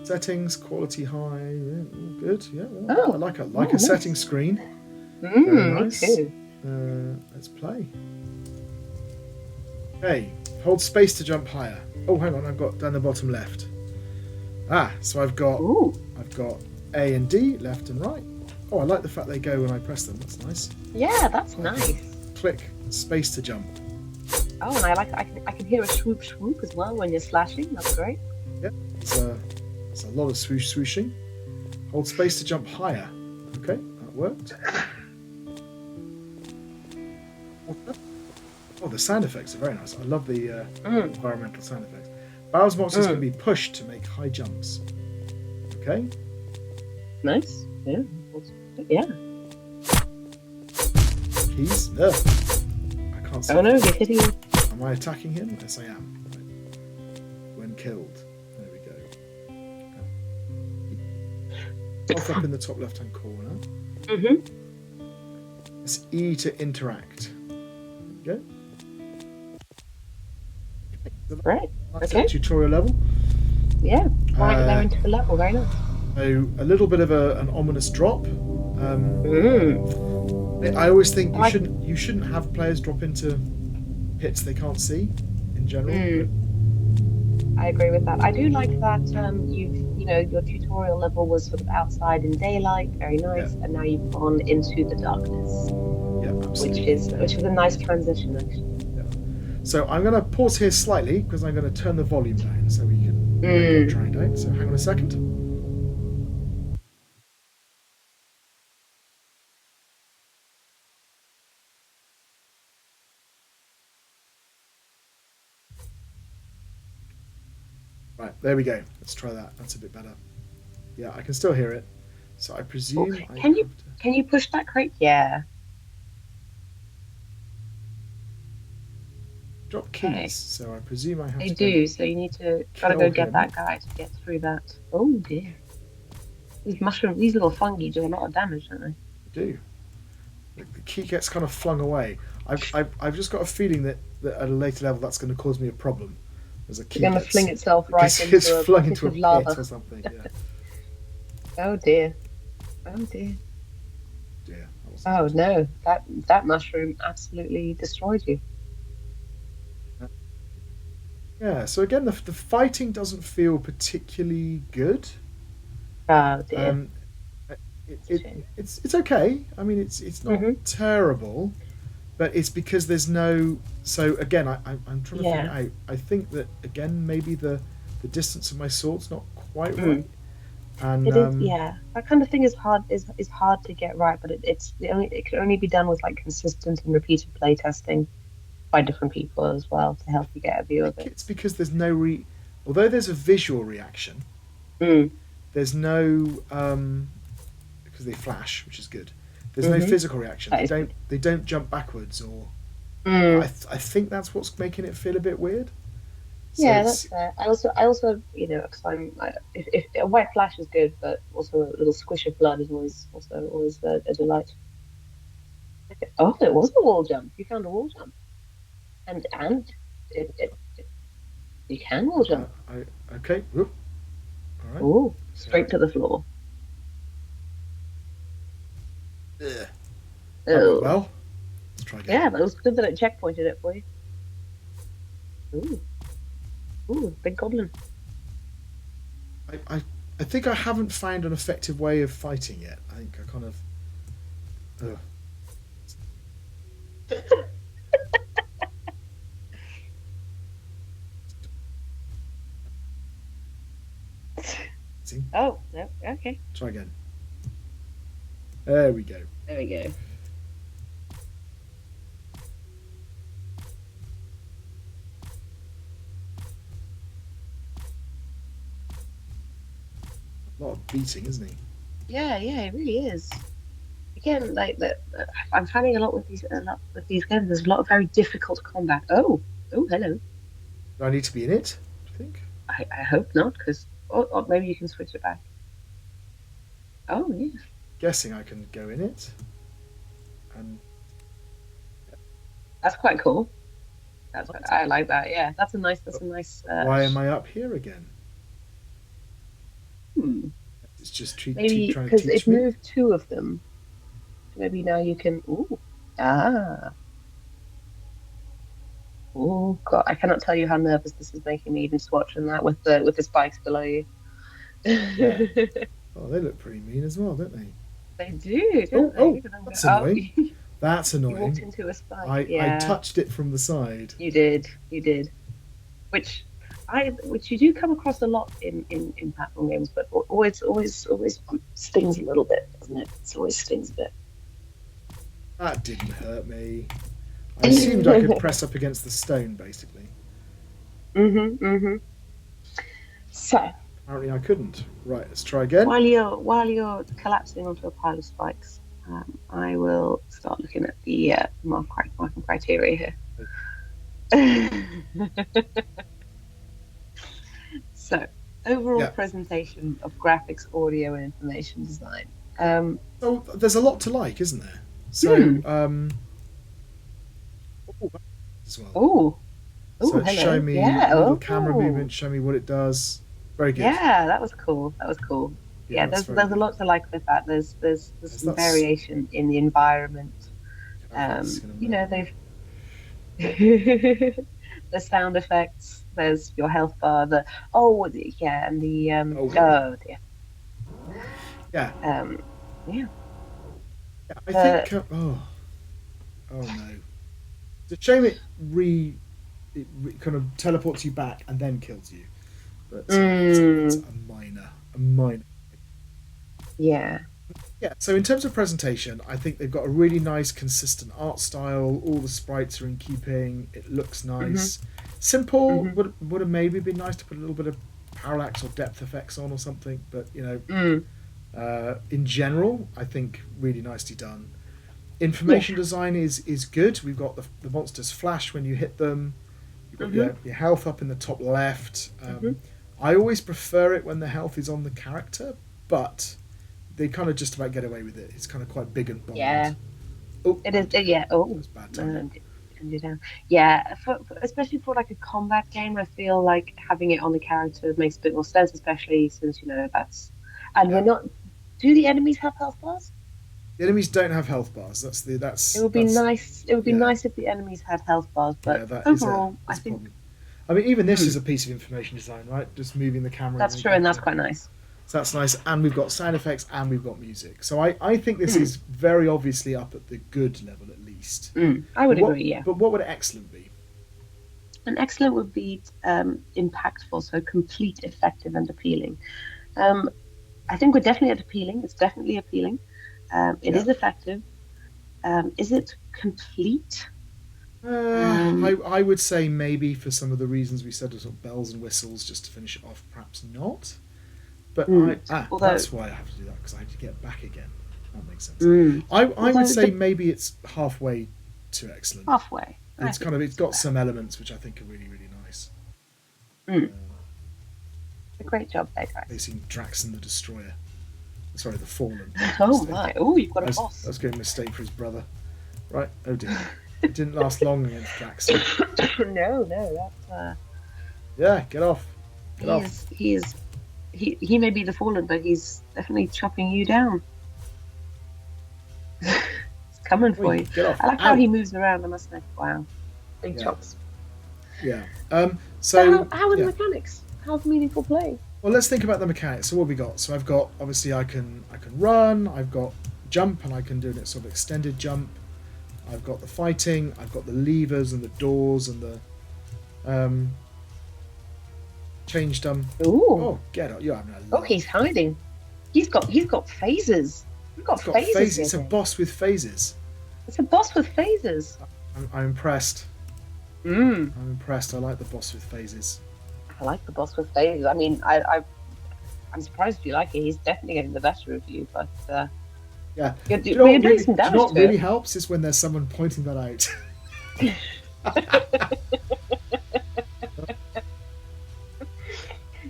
Settings, quality high, yeah, all good. Yeah, well, I Oh, like a setting nice. screen. Very Me nice. too. Let's play. Okay, hold space to jump higher. Oh, hang on, I've got down the bottom left. So I've got Ooh, A and D, left and right. Oh, I like the fact they go when I press them. That's nice. yeah, that's nice. Click space to jump. Oh, and I can hear a swoop swoop as well when you're slashing. That's great. Yeah, it's a lot of swooshing. Hold space to jump higher. Okay, that worked. Oh, the sound effects are very nice. I love the environmental sound effects. Bowser's monsters can be pushed to make high jumps. Okay. Nice. Yeah. Yeah. Keys? No. I can't see. Oh no, he's hitting you. Am I attacking him? Yes, I am. When killed. There we go. Off up in the top left-hand corner. Mm-hmm. It's E to interact. There we go. Right. That's Okay. a tutorial level. Yeah. Right there into the level. Very nice. So a little bit of an ominous drop. I always think you shouldn't have players drop into pits they can't see in general. I agree with that. I do like that your tutorial level was sort of outside in daylight, very nice, and now you've gone into the darkness. Yeah, absolutely. Which is a nice transition actually. Yeah. So I'm going to pause here slightly because I'm going to turn the volume down so we can get drowned out. So hang on a second. Right, there we go. Let's try that. That's a bit better. Yeah, I can still hear it. So I presume Oh, can you push that crate? Yeah. drop keys. Okay. So I presume I have They to do, so you need to gotta go get that guy to get through that. Oh dear. These little fungi do a lot of damage, don't they? do. The key gets kind of flung away. I've just got a feeling that at a later level that's going to cause me a problem. As a It's key going to fling itself right gets into a flung pit into a of pit lava. or something. Yeah. Oh dear. Oh dear. Dear, that wasn't Oh good. no, that mushroom absolutely destroyed you. Yeah. So again, the fighting doesn't feel particularly good. Oh dear. Um, it, It's a it shame. it's okay. I mean, it's not Hmm. terrible, but it's because there's no. So again, I'm trying to figure it Yeah. out. I think that again maybe the distance of my sword's not quite Mm. right, and It is, yeah. That kind of thing is hard is hard to get right, but it's the only it can only be done with like consistent and repeated play testing by different people as well to help you get a view I of think it. it's because there's no although there's a visual reaction, Mm. there's no because they flash, which is good. There's no Hmm. physical reaction. That is good. They don't jump backwards or Mm. I think that's what's making it feel a bit weird. So Yeah, that's it's fair. I also, because if a white flash is good, but also a little squish of blood is always a delight. Okay. Oh, it was a wall jump. You found a wall jump, and you can wall jump. okay. Whoop. All right. Oh, So straight to the floor. ugh, that went Oh, well. Let's try again. yeah, that was good that it checkpointed it for you. Ooh, ooh, big goblin. I think I haven't found an effective way of fighting yet. I think I kind of ugh. See? Oh, no, okay. Try again. There we go. There we go. A lot of beating, isn't he? Yeah, yeah, it really is. Again, like I'm finding a lot with these games. There's a lot of very difficult combat. Oh, oh, hello. Do I need to be in it? Do you think? I hope not, because or maybe you can switch it back. Oh, yeah, Guessing I can go in it. And that's quite cool. what? I like that. Yeah, that's But a nice. why am I up here again? Hmm. It's just Maybe trying to because teach it me. moved two of them. Maybe now you can. Ooh, ah, oh God, I cannot tell you how nervous this is making me just watching that with the spikes below you. Yeah. They Oh, they look pretty mean as well, don't they? do, Oh, don't they? oh, Look at them go. that's Oh, annoying. That's you walked annoying. into a spike. I Yeah, touched it from the side. you did. You did. Which which you do come across a lot in platform games, but always stings a little bit, doesn't it? It always stings a That didn't hurt me. I assumed I could bit. press up against the stone, basically. Hmm. So Apparently, I couldn't. Right, let's try again. while you're collapsing onto a pile of spikes, I will start looking at the marking criteria here. So, overall Yeah. presentation of graphics, audio, and information design. Um, So there's a lot to like, isn't there? So, hmm. oh, as well. Oh, oh, So it's showing hello. me Yeah. little camera Oh, movements, show me what it does. Very good. yeah. That was cool. That was cool. Yeah, Yeah. that's There's very there's a good. lot to like with that. There's Yes, some that's variation in the environment. okay. This is gonna You melt know, me. they've the sound effects. There's your health bar. Yeah, and the Oh, oh dear. yeah. Um, yeah. Yeah, I The think. Oh no. It's a shame kind of teleports you back and then kills you. But that's mm, a minor. yeah. Yeah. So in terms of presentation, I think they've got a really nice, consistent art style. All the sprites are in keeping. It looks Hmm. nice. Simple. Hmm. Would have maybe been nice to put a little bit of parallax or depth effects on or something. But Mm, in general, I think really nicely done. yeah. Information design is good. We've got the monsters flash when you hit them. You've got Hmm. your health up in the top left. Hmm. I always prefer it when the health is on the character, but they kind of just about get away with it. It's kind of quite big and bold. Yeah, Oh, it is. Yeah. Oh, that's bad timing. and you down. Yeah, especially for like a combat game, I feel like having it on the character makes a bit more sense, especially since that's. And Yeah. we're not. Do the enemies have health bars? The enemies don't have health bars. It would be That's nice. It would be yeah, nice if the enemies had health bars, yeah. but That overall, I is a think problem. I mean, even this hmm, is a piece of information design, right? Just moving the camera. that's true, and that's quite nice. So that's nice, and we've got sound effects and we've got music. So I think this Hmm, is very obviously up at the good level at least. I would But what agree. Yeah, but what would excellent be? and excellent would be impactful, so complete, effective, and appealing. Um, I think we're definitely at appealing. It's definitely appealing. It Yeah. is effective. Is it complete? Um, I would say maybe for some of the reasons we said, sort of bells and whistles, just to finish it off, perhaps not. But mm, although, that's why I have to do that because I have to get back again. That makes sense. mm, I would although say the maybe it's halfway to excellent. halfway, I It's think kind of it's it's got fair. some elements which I think are really really nice. Mm, Um, a great job there, they guys. seem Draxon the Destroyer. Sorry, the Fallen. Oh Mistake. my! Oh, you've got a That boss. was going to mistake for his brother. Right. Oh dear. It didn't last long against Draxon. No, no, that's Yeah. Get off. Get he off. is he is he may be the fallen, but he's definitely chopping you down. It's coming for Oi, you. get off. I like how Ow. he moves around. I must say, wow, big Yeah. chops. Yeah. So So how are the yeah. mechanics? How's meaningful play? Well, let's think about the mechanics. So what have we got? So I've got obviously I can run. I've got jump, and I can do it sort of extended jump. I've got the fighting. I've got the levers and the doors and the changed Ooh, Oh, get out! You're having a oh, laugh. he's hiding. He's got phases. He's got It's got phases phases. with It's a him. boss with phases. It's a boss with phases. I'm impressed. Mm. I'm impressed. I like the boss with phases. I like the boss with phases. I mean, I'm surprised you like it. He's definitely getting the better of you, but Yeah. you're, Do you know you're what doing really, some do you know damage what to really it. helps is when there's someone pointing that out.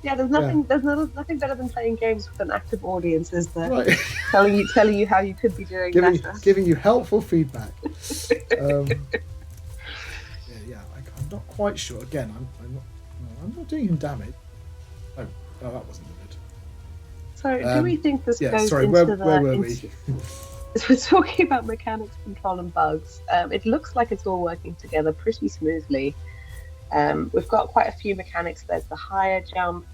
Yeah, there's Yeah. nothing better than playing games with an active audience, is there? Right. Telling you how you could be doing better. giving you helpful feedback. Um, yeah. I'm not quite sure. Again, I'm not doing him damage. Oh, that wasn't good. So, do we think this Yeah. goes Sorry. into Where were we? As we're talking about mechanics, control, and bugs, it looks like it's all working together pretty smoothly. We've got quite a few mechanics. There's the higher jump,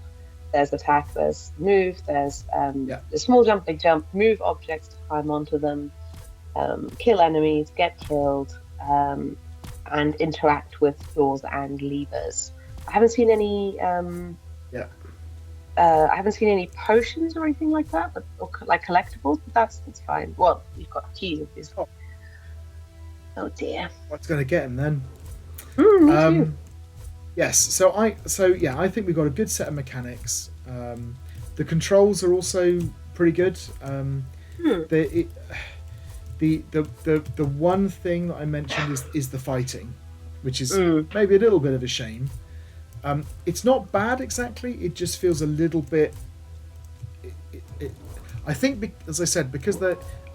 there's attack, there's move, there's Yeah. the small jump, big jump, move objects to climb onto them, kill enemies, get killed, and interact with doors and levers. I haven't seen any. Yeah. I haven't seen any potions or anything like that, or like collectibles. But that's fine. Well, you've got keys, obviously. Oh dear. What's going to get him then? Me too. Yes. So I think we've got a good set of mechanics. The controls are also pretty good. The one thing that I mentioned is the fighting, which is maybe a little bit of a shame. It's not bad exactly. It just feels a little bit. I think, as I said, because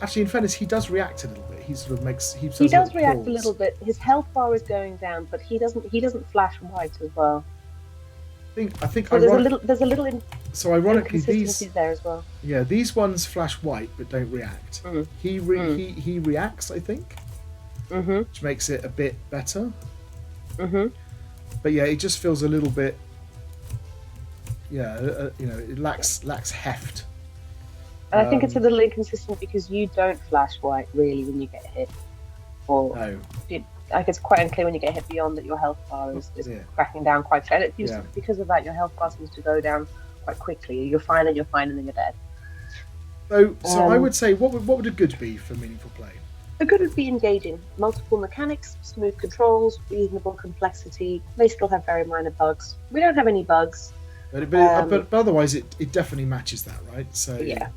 actually, in fairness, he does react a little bit. He sort of makes He does react a little bit. His health bar is going down, but he doesn't flash white as well. I think. So there's a little So ironically, inconsistency there as well. these ones flash white but don't react. He reacts, I think, which makes it a bit better. But yeah, it just feels a little bit. Yeah, it lacks heft. And I think it's a little inconsistent because you don't flash white really when you get hit, or No. like it's quite unclear when you get hit beyond that your health bar is cracking down quite fast. It seems because of that your health bar seems to go down quite quickly. You're fine and then you're dead. So I would say what would a good be for meaningful play? A good would be engaging, multiple mechanics, smooth controls, reasonable complexity. They still have very minor bugs. We don't have any bugs. But otherwise, it definitely matches that, right? So yeah.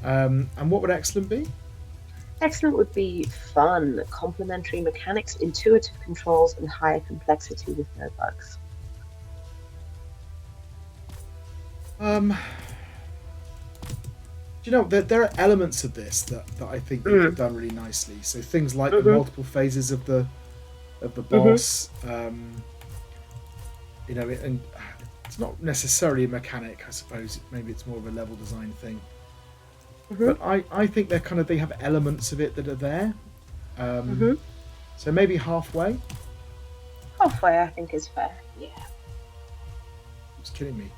And what would excellent be? Excellent would be fun, complementary mechanics, intuitive controls, and higher complexity with no bugs. Do you know, there are elements of this that I think they've done really nicely. So things like the multiple phases of the boss, you know, and it's not necessarily a mechanic, I suppose. Maybe it's more of a level design thing. But I think they have elements of it that are there. So maybe halfway. Halfway, I think, is fair. Yeah. It's killing me.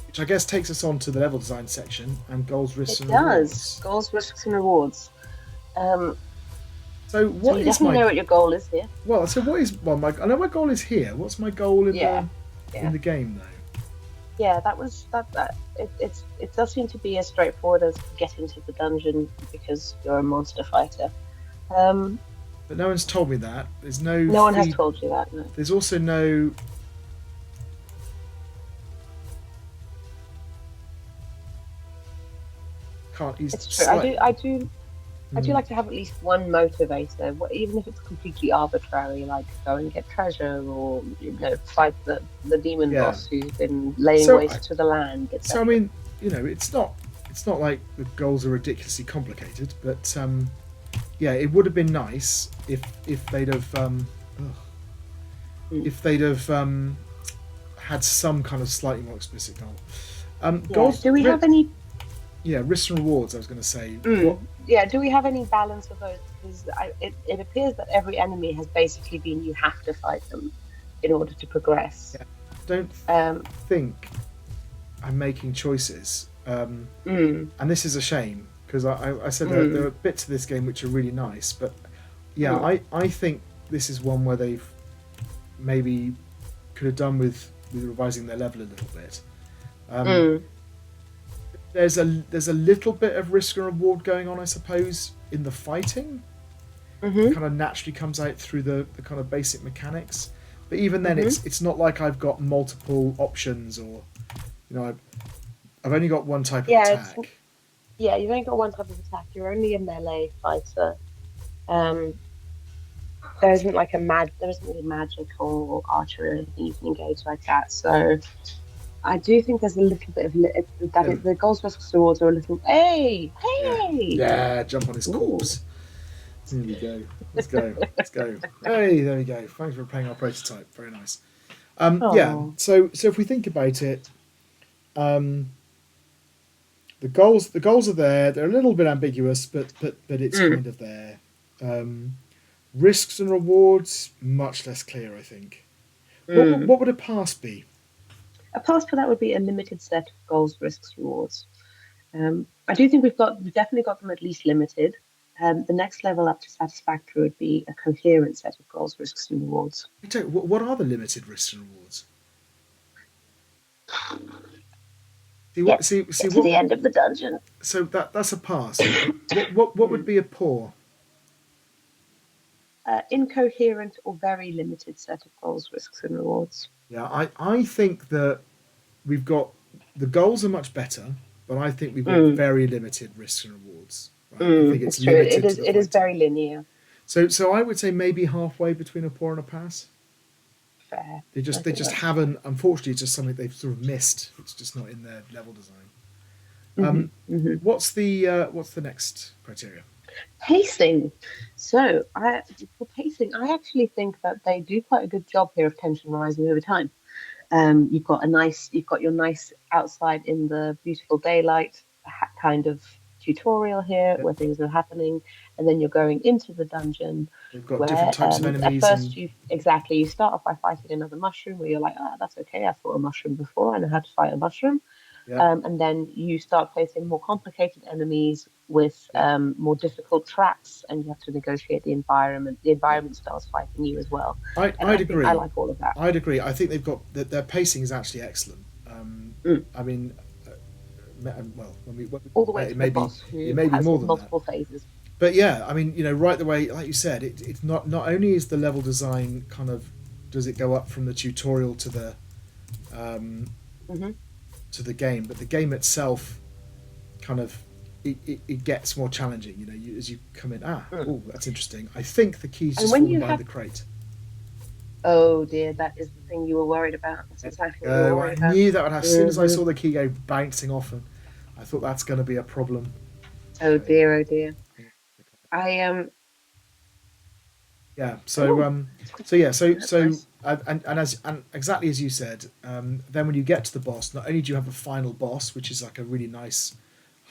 Which I guess takes us on to the level design section and goals, risks, and rewards. Goals, risks, and rewards. So what you definitely know what your goal is here. Well, so what is I know my goal is here. What's my goal in the game though? Yeah, it does seem to be as straightforward as getting to the dungeon because you're a monster fighter. But no one's told me that. There's no. No one has told you that. No. There's also no. It's true. I do like to have at least one motivator, even if it's completely arbitrary, like go and get treasure or fight the demon boss who's been laying waste to the land. Etc. So I mean, it's not like the goals are ridiculously complicated, but it would have been nice if they'd have had some kind of slightly more explicit goal. Goals. Do we have any? Yeah, risks and rewards. I was going to say. Yeah, do we have any balance of those? Because it appears that every enemy has basically been you have to fight them in order to progress. Yeah. Don't think I'm making choices, and this is a shame because I said there are bits of this game which are really nice, but I think this is one where they've maybe could have done with revising their level a little bit. There's a little bit of risk and reward going on, I suppose, in the fighting. It kind of naturally comes out through the kind of basic mechanics. But even then, it's not like I've got multiple options or, I've only got one type of attack. You've only got one type of attack. You're only a melee fighter. There isn't really magic or archery or anything you can engage like that. So I do think there's a little bit of the goals, risks, rewards are a little. Hey! Yeah, jump on his corpse. Here we go. Let's go. Hey, there we go. Thanks for playing our prototype. Very nice. So if we think about it, the goals are there. They're a little bit ambiguous, but it's kind of there. Risks and rewards, much less clear, I think. What would a pass be? A pass for that would be a limited set of goals, risks, rewards. I do think we've definitely got them at least limited. The next level up to satisfactory would be a coherent set of goals, risks, and rewards. What are the limited risks and rewards? Get to the end of the dungeon. So that's a pass. what would be a poor? Incoherent or very limited set of goals, risks, and rewards. Yeah, I think that we've got the goals are much better, but I think we've got very limited risks and rewards. Right? I think it's true. It is very linear. So I would say maybe halfway between a poor and a pass. Fair. They just haven't. Unfortunately, it's just something they've sort of missed. It's just not in their level design. What's the next criteria? Pacing. So for pacing, I actually think that they do quite a good job here of tension rising over time. You've got your nice outside in the beautiful daylight kind of tutorial here where things are happening, and then you're going into the dungeon. You've got different types of enemies. At first, you start off by fighting another mushroom where you're like, that's okay. I fought a mushroom before. I know how to fight a mushroom. Yeah. And then you start facing more complicated enemies with more difficult tracks, and you have to negotiate the environment. The environment starts fighting you as well. I'd agree. I like all of that. I'd agree. I think they've got their pacing is actually excellent. I mean, all the way to the boss, who it may be has more than multiple phases. But yeah, I mean, right the way, like you said, it's not only is the level design kind of does it go up from the tutorial to the to the game, but the game itself kind of it gets more challenging. As you come in. That's interesting. I think the key's just falling behind the crate. Oh dear, that is the thing you were worried about. That's exactly what you were I worried about. knew that would have, as soon as I Hmm. saw the key go bouncing off, and I thought that's going to be a problem. Oh So dear, oh dear. I yeah, oh, so yeah, that's nice. and exactly as you said, then when you get to the boss, not only do you have a final boss, which is like a really nice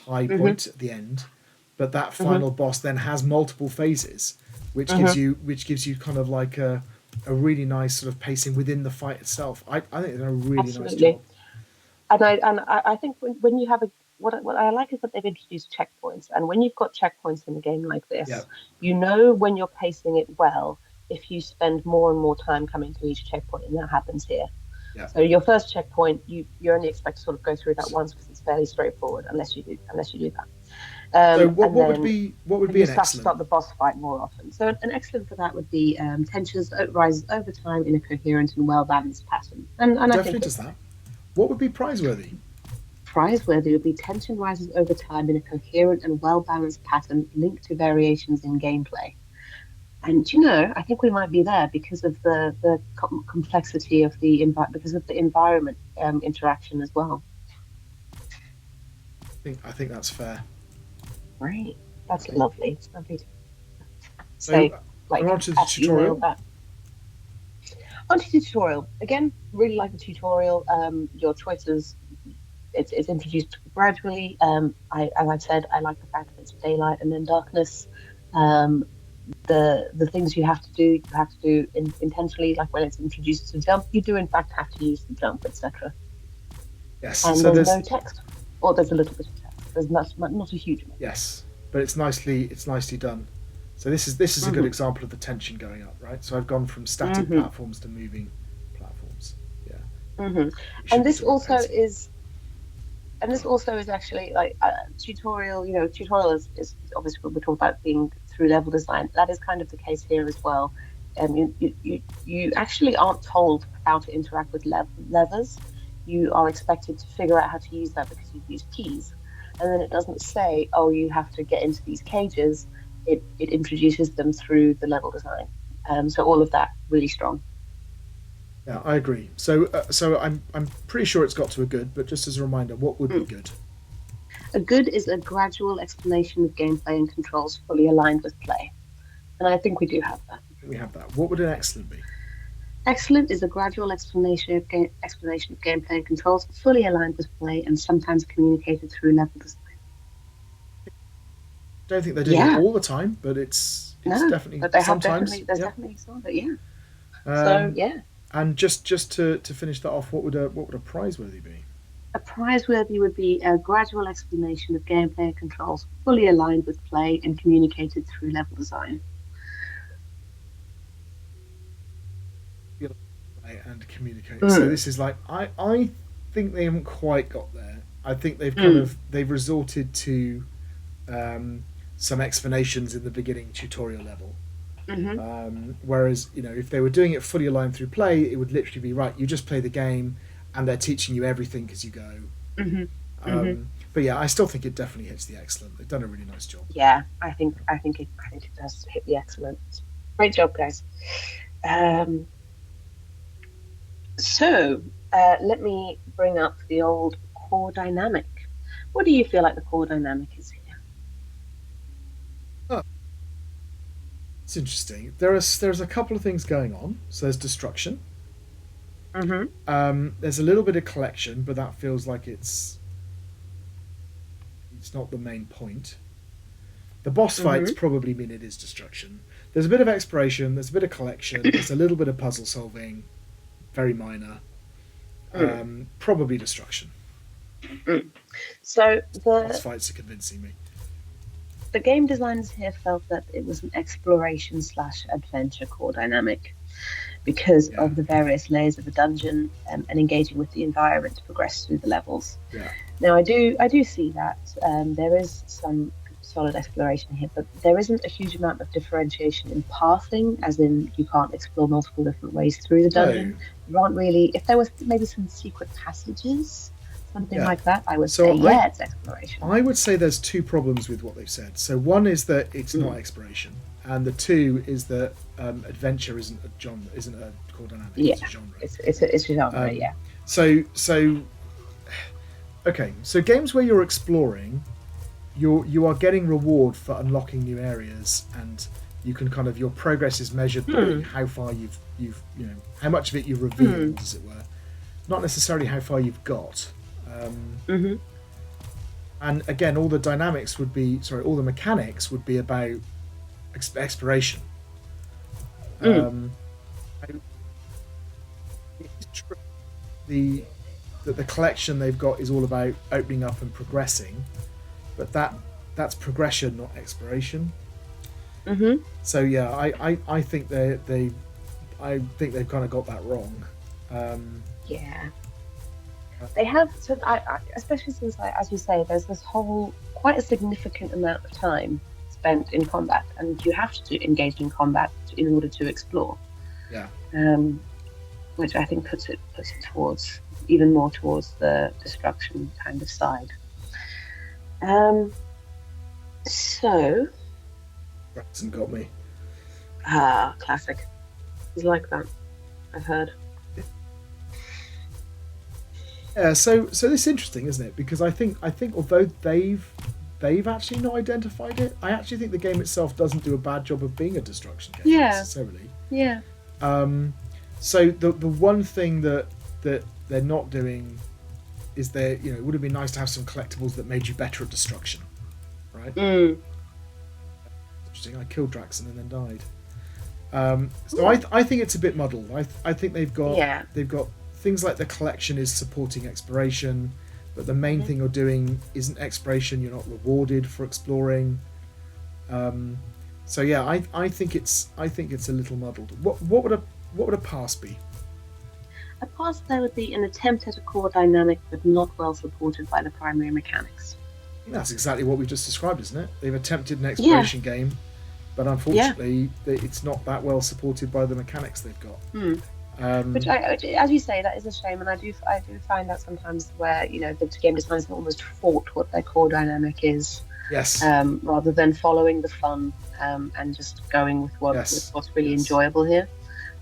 high Hmm. point at the end, but that Hmm. final boss then has multiple phases, Hmm. which gives you kind of like a really nice sort of pacing within the fight itself. I think they've done a really nice job. Absolutely. And I think when you have a what I like is that they've introduced checkpoints, and when you've got checkpoints in a game like Yeah, this, you know when you're pacing it well if you spend more and more time coming to each checkpoint, and that happens here. yeah. So your first checkpoint, you only expect to sort of go through that once because it's fairly straightforward, unless you do that. So And then what would then be you an start to excellent? start the boss fight more often. So an excellent for that would be tensions rises over time in a coherent and well balanced pattern, and It I definitely think it does does. that. What would be prizeworthy? Prizeworthy would be tension rises over time in a coherent and well balanced pattern linked to variations in gameplay. And I think we might be there because of the complexity of because of the environment interaction as well. I think that's fair. Right. That's Okay. lovely. It's lovely to So say, I'm like, on to the actually you nailed tutorial. that. Onto the tutorial. Again, really like the tutorial. Your choices, it's introduced gradually. As I said, I like the fact that it's daylight and then darkness. Um, the things you have to do intentionally. Like when it's introduced to jump, you do in fact have to use the jump, etc. Yes. And So there's there's no text, or there's a little bit of text. There's not a huge amount. yes, but it's nicely done. So this is a good Hmm. example of the tension going up, right? So I've gone from static Hmm. platforms to moving platforms. Yeah, Hmm. it And should be this doing also pacing. is and this also is actually like tutorial. Tutorial is obviously when we talk about being through level design. That is kind of the case here as well. You actually aren't told how to interact with levers. You are expected to figure out how to use that because you've used keys, and then it doesn't say, "Oh, you have to get into these cages." It introduces them through the level design. So all of that really strong. Yeah, I agree. So I'm pretty sure it's got to a good, but just as a reminder, what would be Mm. good? A good is a gradual explanation of gameplay and controls fully aligned with play. And I think we do have that. We have that. What would an excellent be? Excellent is a gradual explanation of gameplay and controls fully aligned with play and sometimes communicated through level design. Don't think they're doing it Yeah, all the time, but it's no, definitely but they have sometimes. definitely there's Yep. definitely some of it. Yeah. So Um, yeah, and just to finish that off, what would a prizeworthy be? a prizeworthy would be a gradual explanation of gameplay and controls fully aligned with play and communicated through level design. And communicate. So Mm, this is like I think they haven't quite got there. I think mm, they've resorted to um, some explanations in the beginning tutorial level. mm-hmm, Whereas if they were doing it fully aligned through play, it would literally be right. You just play the game, and they're teaching you everything as you go. mm-hmm, mm-hmm. But yeah, I still think it definitely hits the excellent. They've done a really nice job. Yeah, I think it does hit the excellent. Great job, guys. Um, so let me bring up the old core dynamic. What do you feel like the core dynamic is here? Oh, it's interesting. There's a couple of things going on. So there's destruction. Mm-hmm. There's a little bit of collection, but that feels like it's not the main point. The boss fights Mm-hmm. probably mean it is destruction. There's a bit of exploration, there's a bit of collection, there's a little bit of puzzle solving, very minor. Mm, Probably destruction. mm. So Boss the fights are convincing me. the game designers here felt that it was an exploration slash adventure core dynamic because Yeah, of the various layers of the dungeon and engaging with the environment to progress through the levels. yeah. Now, I do see that there is some solid exploration here, but there isn't a huge amount of differentiation in pathing, as in you can't explore multiple different ways through the No, dungeon. There aren't really. If there was maybe some secret passages, something yeah. like that, I would say, So I yeah, it's exploration. I would say there's two problems with what they've said. So one is that it's not Mm, exploration, and the two is that adventure isn't a genre, isn't a core dynamic. Yeah, It's a genre. it's a genre. Um, Yeah. so okay. So games where you're exploring, you are getting reward for unlocking new areas, and you can kind of, your progress is measured by how far you've how much of it you've revealed, as it were, not necessarily how far you've got. Hmm. And again, all the mechanics would be about exploration. It's true the that the collection they've got is all about opening up and progressing, but that's progression, not exploration. Hmm. So yeah, I think I think they've kind of got that wrong. Um, Yeah. They have, so especially since, like, as you say, there's this whole quite a significant amount of time spent in combat, and you have to engage in combat in order to explore. yeah, Um, which I think puts it towards even more towards the destruction kind of side. Um, so Braxton got me. classic. He's like that, I've heard. Yeah, so this is interesting, isn't it? Because I think although they've actually not identified it, I actually think the game itself doesn't do a bad job of being a destruction game Yeah. necessarily. Yeah. So the one thing that they're not doing is it would have been nice to have some collectibles that made you better at destruction, right? Mm. Interesting. I killed Draxon and then died. So I think it's a bit muddled. I think Yeah. they've got things like the collection is supporting exploration, but the main thing you're doing isn't exploration. You're not rewarded for exploring. So yeah, I think it's a little muddled. What would a pass be? A pass there would be an attempt at a core dynamic, but not well supported by the primary mechanics. I think that's exactly what we've just described, isn't it? They've attempted an Yeah. exploration game, but unfortunately, it's not that well supported by the mechanics they've got. Hmm. Which, as you say, that is a shame, and I do find that sometimes where the game designers have almost fought what their core dynamic is, Yes. rather than following the fun and just going with what's really enjoyable here.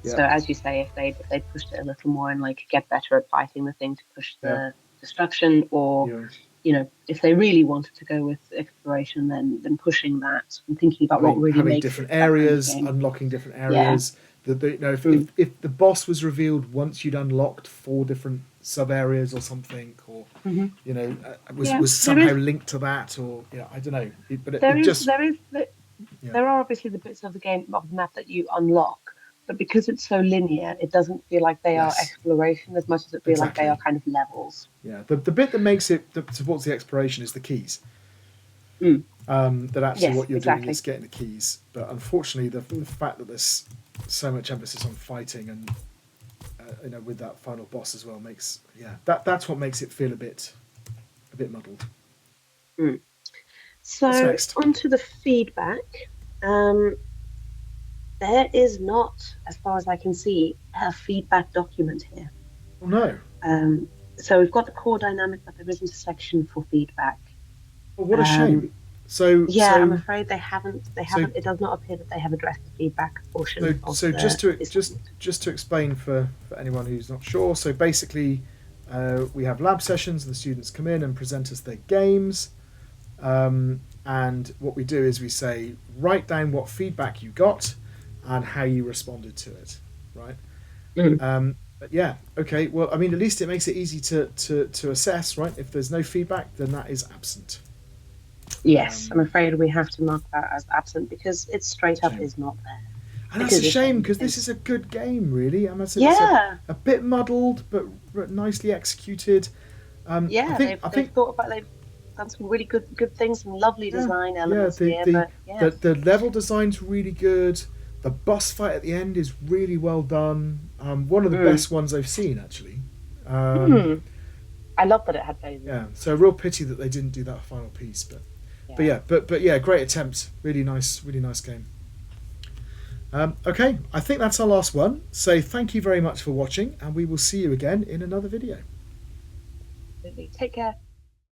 Yeah. So as you say, if they pushed it a little more and like get better at fighting the thing to push the destruction, or if they really wanted to go with exploration, then pushing that and thinking about what really having makes different it that kind of areas, game. unlocking different areas. If the boss was revealed once you'd unlocked 4 different sub areas or something, or was somehow linked to that, or I don't know. There are obviously the bits of the game of the map that you unlock, but because it's so linear, it doesn't feel like they are exploration as much as it feels like they are kind of levels. Yeah, the bit that supports the exploration is the keys. That actually what you're doing is getting the keys, but unfortunately the fact that there's so much emphasis on fighting and with that final boss as well makes that's what makes it feel a bit muddled. So onto the feedback. There is not, as far as I can see, a feedback document here. Oh no. So we've got the core dynamic, but there isn't a section for feedback. Well, what a shame. I'm afraid they haven't. It does not appear that they have addressed the feedback portion. So just to explain for anyone who's not sure. So basically, we have lab sessions, and the students come in and present us their games. And what we do is we say, write down what feedback you got and how you responded to it, right? But yeah, okay. Well, I mean, at least it makes it easy to assess, right? If there's no feedback, then that is absent. Yes, I'm afraid we have to mark that as absent because it straight up is not there. And that's a shame because this is a good game, really. I must say, it's a bit muddled but nicely executed. They've done some really good things, some lovely design elements here. The level design's really good. The boss fight at the end is really well done. One of the best ones I've seen, actually. I love that it had phases. Yeah, so a real pity that they didn't do that final piece, but great attempt. Really nice game. Okay, I think that's our last one. So thank you very much for watching, and we will see you again in another video. Take care.